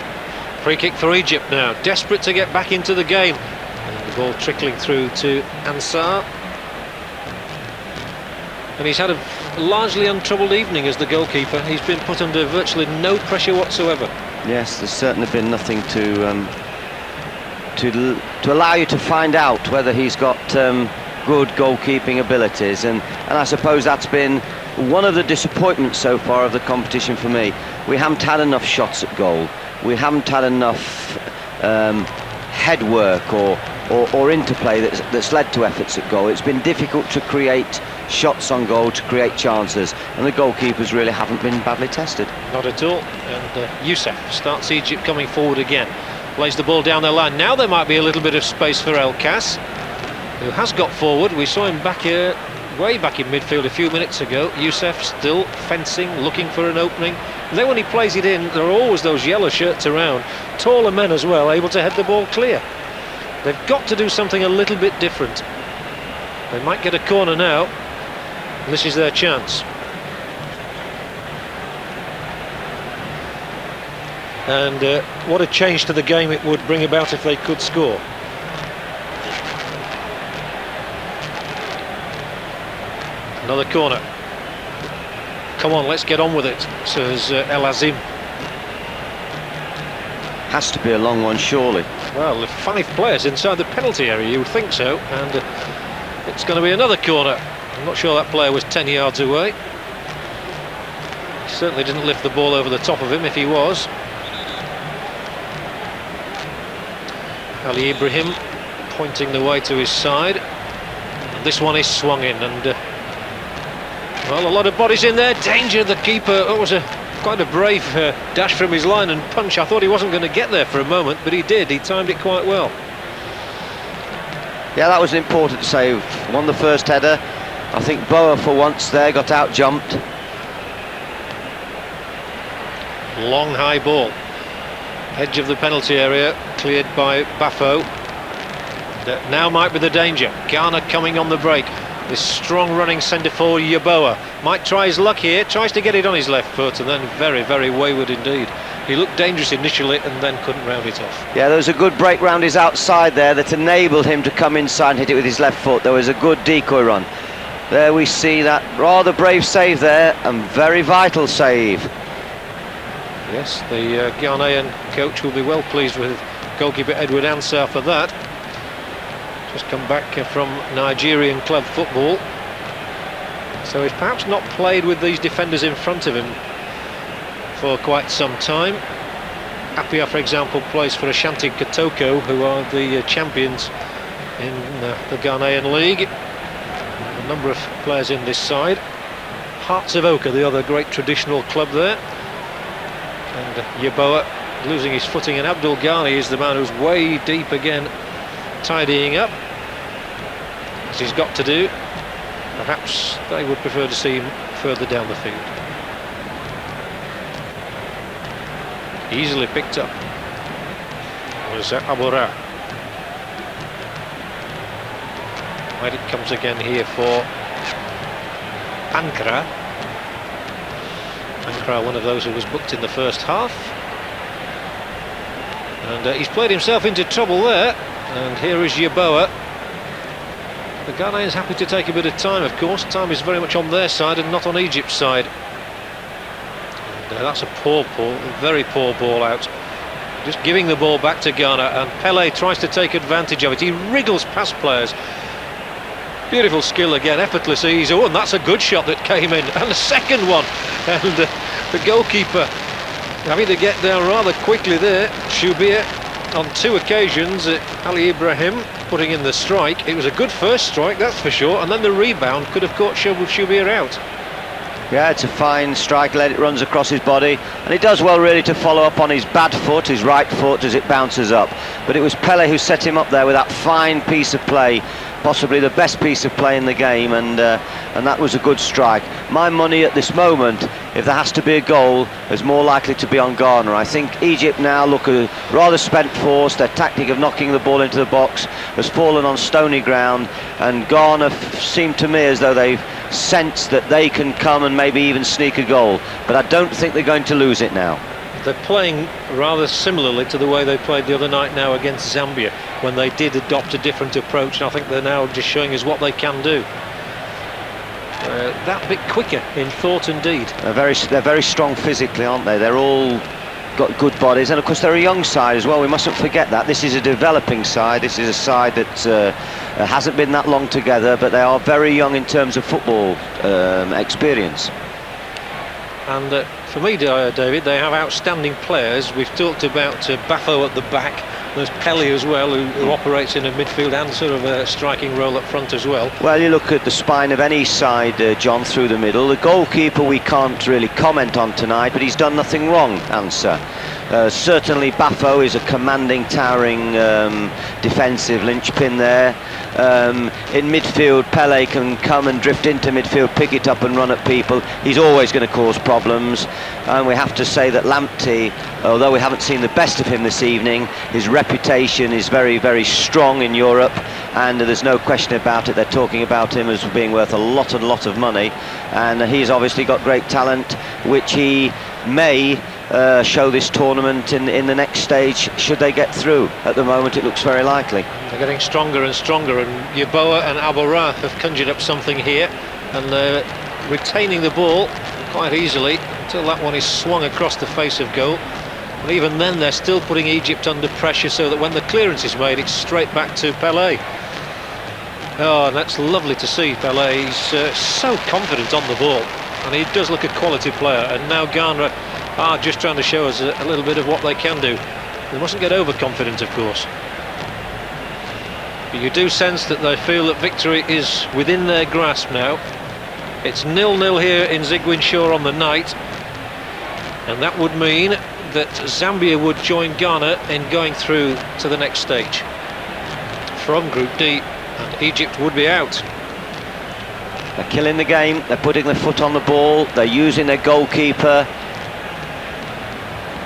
Free kick for Egypt now, desperate to get back into the game. And the ball trickling through to Ansar. And he's had a largely untroubled evening as the goalkeeper. He's been put under virtually no pressure whatsoever. Yes, there's certainly been nothing to allow you to find out whether he's got good goalkeeping abilities, and I suppose that's been one of the disappointments so far of the competition for me. We haven't had enough shots at goal. We haven't had enough head work or interplay that's led to efforts at goal. It's been difficult to create shots on goal, to create chances, and the goalkeepers really haven't been badly tested. Not at all. And Youssef starts Egypt coming forward again, plays the ball down their line. Now there might be a little bit of space for El Kas, who has got forward. We saw him back here, way back in midfield a few minutes ago. Youssef still fencing, looking for an opening. And then when he plays it in, there are always those yellow shirts around, taller men as well, able to head the ball clear. They've got to do something a little bit different. They might get a corner now. This is their chance. And what a change to the game it would bring about if they could score. Another corner. Come on, let's get on with it, says El Azim. Has to be a long one, surely. Well, 5 players inside the penalty area, you would think so, and it's going to be another corner. I'm not sure that player was 10 yards away. He certainly didn't lift the ball over the top of him if he was. Ali Ibrahim pointing the way to his side. And this one is swung in, and well, a lot of bodies in there. Danger, the keeper. It was quite a brave dash from his line and punch. I thought he wasn't going to get there for a moment, but he did. He timed it quite well. Yeah, that was an important save. Won the first header. I think Boa, for once there, got out-jumped. Long high ball. Edge of the penalty area, cleared by Bafo. Now might be the danger. Ghana coming on the break. This strong running centre forward, Yeboah, might try his luck here, tries to get it on his left foot, and then very, very wayward indeed. He looked dangerous initially and then couldn't round it off. Yeah, there was a good break round his outside there that enabled him to come inside and hit it with his left foot. There was a good decoy run. There we see that rather brave save there, and very vital save. Yes, the Ghanaian coach will be well pleased with goalkeeper Edward Ansah for that. Just come back from Nigerian club football, so he's perhaps not played with these defenders in front of him for quite some time. Appiah, for example, plays for Ashanti Kotoko, who are the champions in the Ghanaian league. a number of players in this side. Hearts of Oak are the other great traditional club there. And Yeboah losing his footing, and Abdul Ghani is the man who's way deep again, tidying up, as he's got to do. Perhaps they would prefer to see him further down the field. Easily picked up was Abora. Where it comes again here for Pankra. Pankra, one of those who was booked in the first half. And he's played himself into trouble there. And here is Yeboah. The Ghanaians happy to take a bit of time, of course. Time is very much on their side and not on Egypt's side. And that's a very poor ball out. Just giving the ball back to Ghana, and Pele tries to take advantage of it. He wriggles past players. Beautiful skill again, effortless ease. Oh, and that's a good shot that came in, and the second one. And the goalkeeper having to get down rather quickly there. Shubir on two occasions. Ali Ibrahim putting in the strike. It was a good first strike, that's for sure, and then the rebound could have caught Shubir out. Yeah, it's a fine strike, it runs across his body, and he does well really to follow up on his bad foot, his right foot, as it bounces up. But it was Pele who set him up there with that fine piece of play, possibly the best piece of play in the game, and that was a good strike. My money at this moment, if there has to be a goal, is more likely to be on Ghana. I think Egypt now look a rather spent force. Their tactic of knocking the ball into the box has fallen on stony ground, and Ghana seem to me as though they've sensed that they can come and maybe even sneak a goal, but I don't think they're going to lose it now. They're playing rather similarly to the way they played the other night now against Zambia, when they did adopt a different approach, and I think they're now just showing us what they can do. That bit quicker in thought and deed. They're very strong physically, aren't they? They're all got good bodies, and of course they're a young side as well. We mustn't forget that. This is a developing side. This is a side that hasn't been that long together, but they are very young in terms of football experience. And for me, David, they have outstanding players. We've talked about Bafo at the back. There's Pele as well, who operates in a midfield and sort of a striking role up front as well. Well, you look at the spine of any side, John, through the middle. The goalkeeper we can't really comment on tonight, but he's done nothing wrong, Answer. Certainly Bafo is a commanding, towering defensive linchpin there. In midfield, Pele can come and drift into midfield, pick it up and run at people. He's always going to cause problems. And we have to say that Lamptey, although we haven't seen the best of him this evening, his reputation is very, very strong in Europe, and there's no question about it. They're talking about him as being worth a lot of money, and he's obviously got great talent, which he may show this tournament in the next stage should they get through. At the moment it looks very likely. They're getting stronger and stronger, and Yeboah and Abora have conjured up something here, and they're retaining the ball quite easily until that one is swung across the face of goal. And even then they're still putting Egypt under pressure, so that when the clearance is made it's straight back to Pele. Oh, and that's lovely to see. Pele, he's so confident on the ball, and he does look a quality player. And now Ghana are just trying to show us a little bit of what they can do. They mustn't get overconfident, of course. But you do sense that they feel that victory is within their grasp now. It's 0-0 here in Ziguinchor on the night, and that would mean that Zambia would join Ghana in going through to the next stage from Group D, and Egypt would be out. They're killing the game, they're putting their foot on the ball, they're using their goalkeeper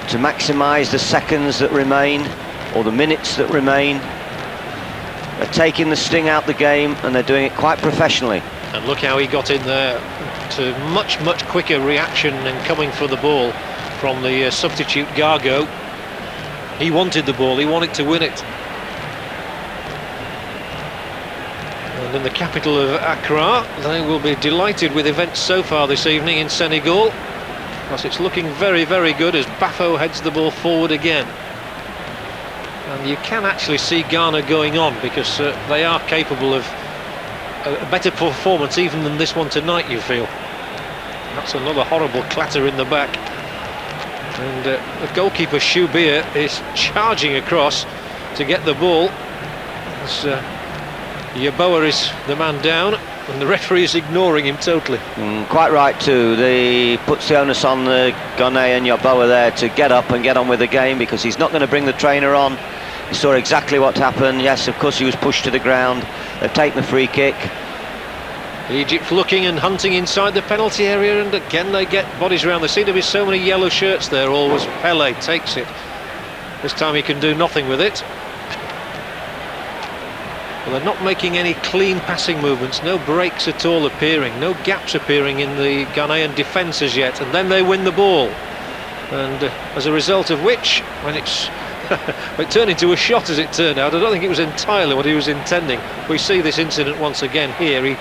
to maximise the seconds that remain, or the minutes that remain. They're taking the sting out the game, and they're doing it quite professionally. And look how he got in there, to much quicker reaction and coming for the ball from the substitute Gargo. He wanted the ball, he wanted to win it. And in the capital of Accra, they will be delighted with events so far this evening in Senegal, because it's looking very good as Bafo heads the ball forward again. And you can actually see Ghana going on, because they are capable of a better performance even than this one tonight, you feel. That's another horrible clatter in the back. And the goalkeeper Shubir is charging across to get the ball. Yeboah is the man down. and the referee is ignoring him totally. Quite right too. He puts the onus on the Ghanaian Yeboah there to get up and get on with the game, because he's not going to bring the trainer on. He saw exactly what happened. Yes, of course he was pushed to the ground. They've taken the free kick. Egypt looking and hunting inside the penalty area, and again they get bodies around. There seem to be so many yellow shirts there always. Pele takes it. This time he can do nothing with it. Well, they're not making any clean passing movements, no breaks at all appearing, no gaps appearing in the Ghanaian defence as yet, and then they win the ball. And as a result of which, when it turned into a shot as it turned out, I don't think it was entirely what he was intending. We see this incident once again here. He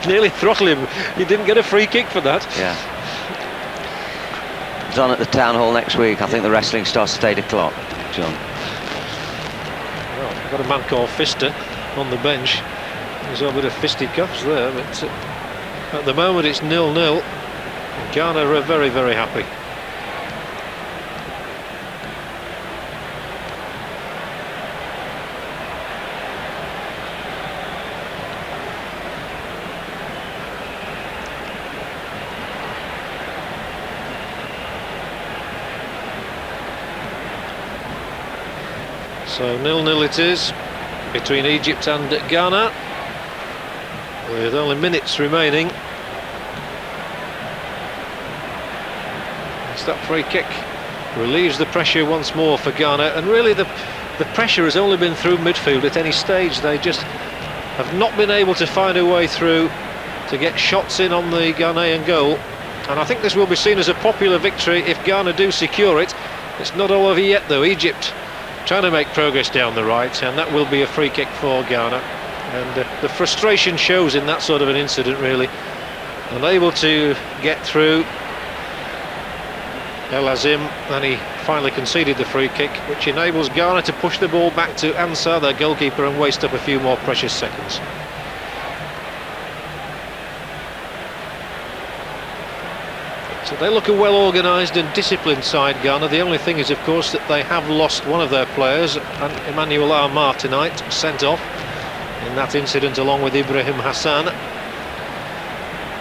nearly throttled him. He didn't get a free kick for that. Yeah. It's on at the town hall next week. I think the wrestling starts at 8 o'clock, John. Well, we've got a man called Fister on the bench. There's a bit of fisticuffs there, but at the moment it's 0-0. Ghana are very, very happy. So 0-0 it is between Egypt and Ghana, with only minutes remaining. It's that free kick relieves the pressure once more for Ghana, and really the pressure has only been through midfield at any stage. They just have not been able to find a way through to get shots in on the Ghanaian goal, and I think this will be seen as a popular victory if Ghana do secure it. It's not all over yet though. Egypt trying to make progress down the right, and that will be a free kick for Ghana. And the frustration shows in that sort of an incident, really. Unable to get through El Azim, and he finally conceded the free kick, which enables Ghana to push the ball back to Ansah, their goalkeeper, and waste up a few more precious seconds. So they look a well-organised and disciplined side, Ghana. The only thing is, of course, that they have lost one of their players, Emmanuel Amar, tonight, sent off in that incident along with Ibrahim Hassan.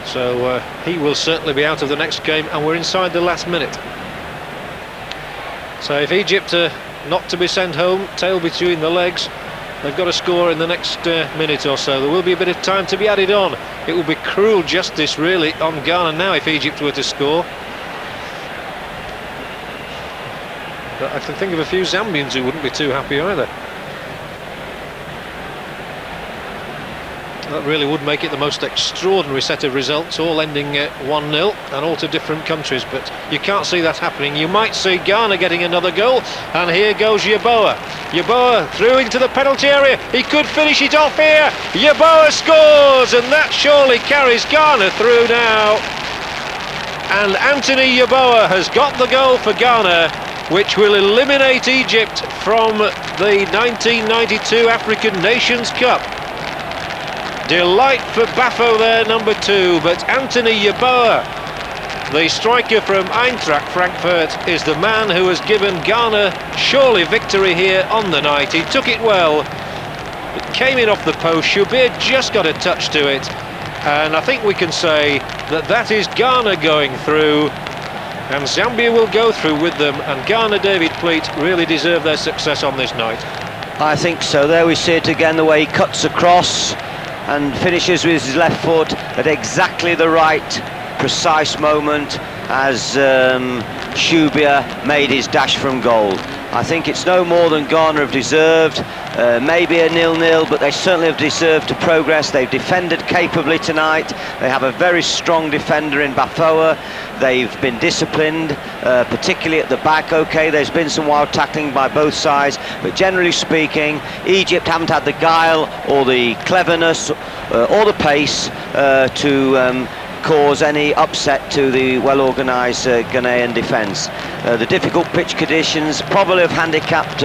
So he will certainly be out of the next game, and we're inside the last minute. So if Egypt are not to be sent home, tail between the legs, they've got to score in the next minute or so. There will be a bit of time to be added on. It would be cruel justice, really, on Ghana now if Egypt were to score. But I can think of a few Zambians who wouldn't be too happy either. That really would make it the most extraordinary set of results, all ending 1-0 and all to different countries, but you can't see that happening. You might see Ghana getting another goal, and here goes Yeboah. Yeboah through into the penalty area. He could finish it off here. Yeboah scores, and that surely carries Ghana through now. And Anthony Yeboah has got the goal for Ghana, which will eliminate Egypt from the 1992 African Nations Cup. Delight for Bafo there, number 2, but Anthony Yeboah, the striker from Eintracht Frankfurt, is the man who has given Ghana surely victory here on the night. He took it well, it came in off the post, Shubir just got a touch to it, and I think we can say that that is Ghana going through, and Zambia will go through with them, and Ghana, David Pleat, really deserve their success on this night. I think so. There we see it again, the way he cuts across and finishes with his left foot at exactly the right precise moment as Shubir made his dash from goal. I think it's no more than Ghana have deserved, maybe a 0-0, but they certainly have deserved to progress. They've defended capably tonight. They have a very strong defender in Bafoa. They've been disciplined, particularly at the back. Okay, there's been some wild tackling by both sides, but generally speaking, Egypt haven't had the guile or the cleverness or the pace to cause any upset to the well-organised Ghanaian defence. The difficult pitch conditions probably have handicapped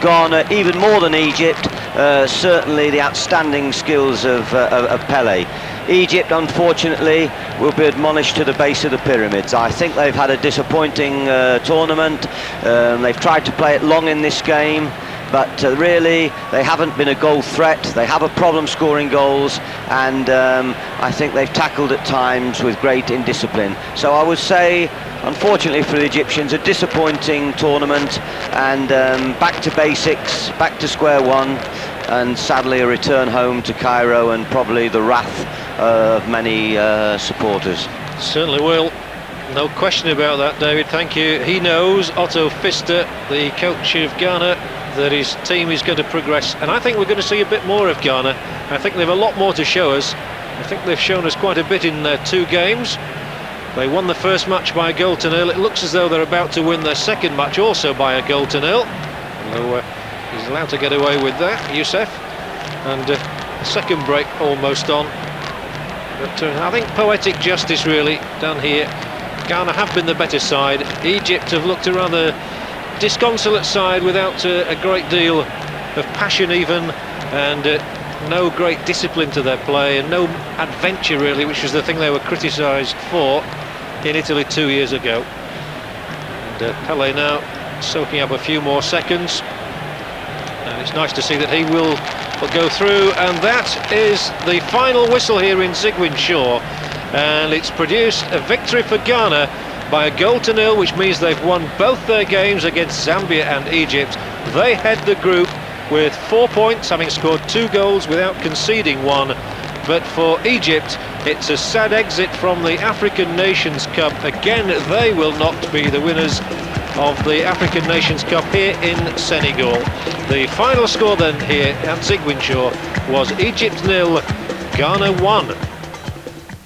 Ghana even more than Egypt. Certainly the outstanding skills of Pele. Egypt, unfortunately, will be admonished to the base of the pyramids. I think they've had a disappointing tournament. They've tried to play it long in this game. but really they haven't been a goal threat. They have a problem scoring goals, and I think they've tackled at times with great indiscipline. So I would say, unfortunately for the Egyptians, a disappointing tournament, and back to basics, back to square one, and sadly a return home to Cairo and probably the wrath of many supporters. Certainly will. No question about that, David, thank you. He knows, Otto Pfister, the coach of Ghana, that his team is going to progress, and I think we're going to see a bit more of Ghana. I think they've a lot more to show us. I think they've shown us quite a bit in their 2 games. They won the first match by a goal to 0. It looks as though they're about to win their second match also by a goal to 0. Although he's allowed to get away with that, Youssef. And the second break almost on. But I think poetic justice really done here. Ghana have been the better side. Egypt have looked a rather disconsolate side without a great deal of passion even, and no great discipline to their play, and no adventure really, which was the thing they were criticised for in Italy 2 years ago. And Pele now soaking up a few more seconds, and it's nice to see that he will go through, and that is the final whistle here in Ziguinchor, and it's produced a victory for Ghana by a goal to 0, which means they've won both their games against Zambia and Egypt. They head the group with 4 points, having scored 2 goals without conceding 1. But for Egypt, it's a sad exit from the African Nations Cup. Again, they will not be the winners of the African Nations Cup here in Senegal. The final score then here at Ziguinchor was Egypt 0, Ghana 1.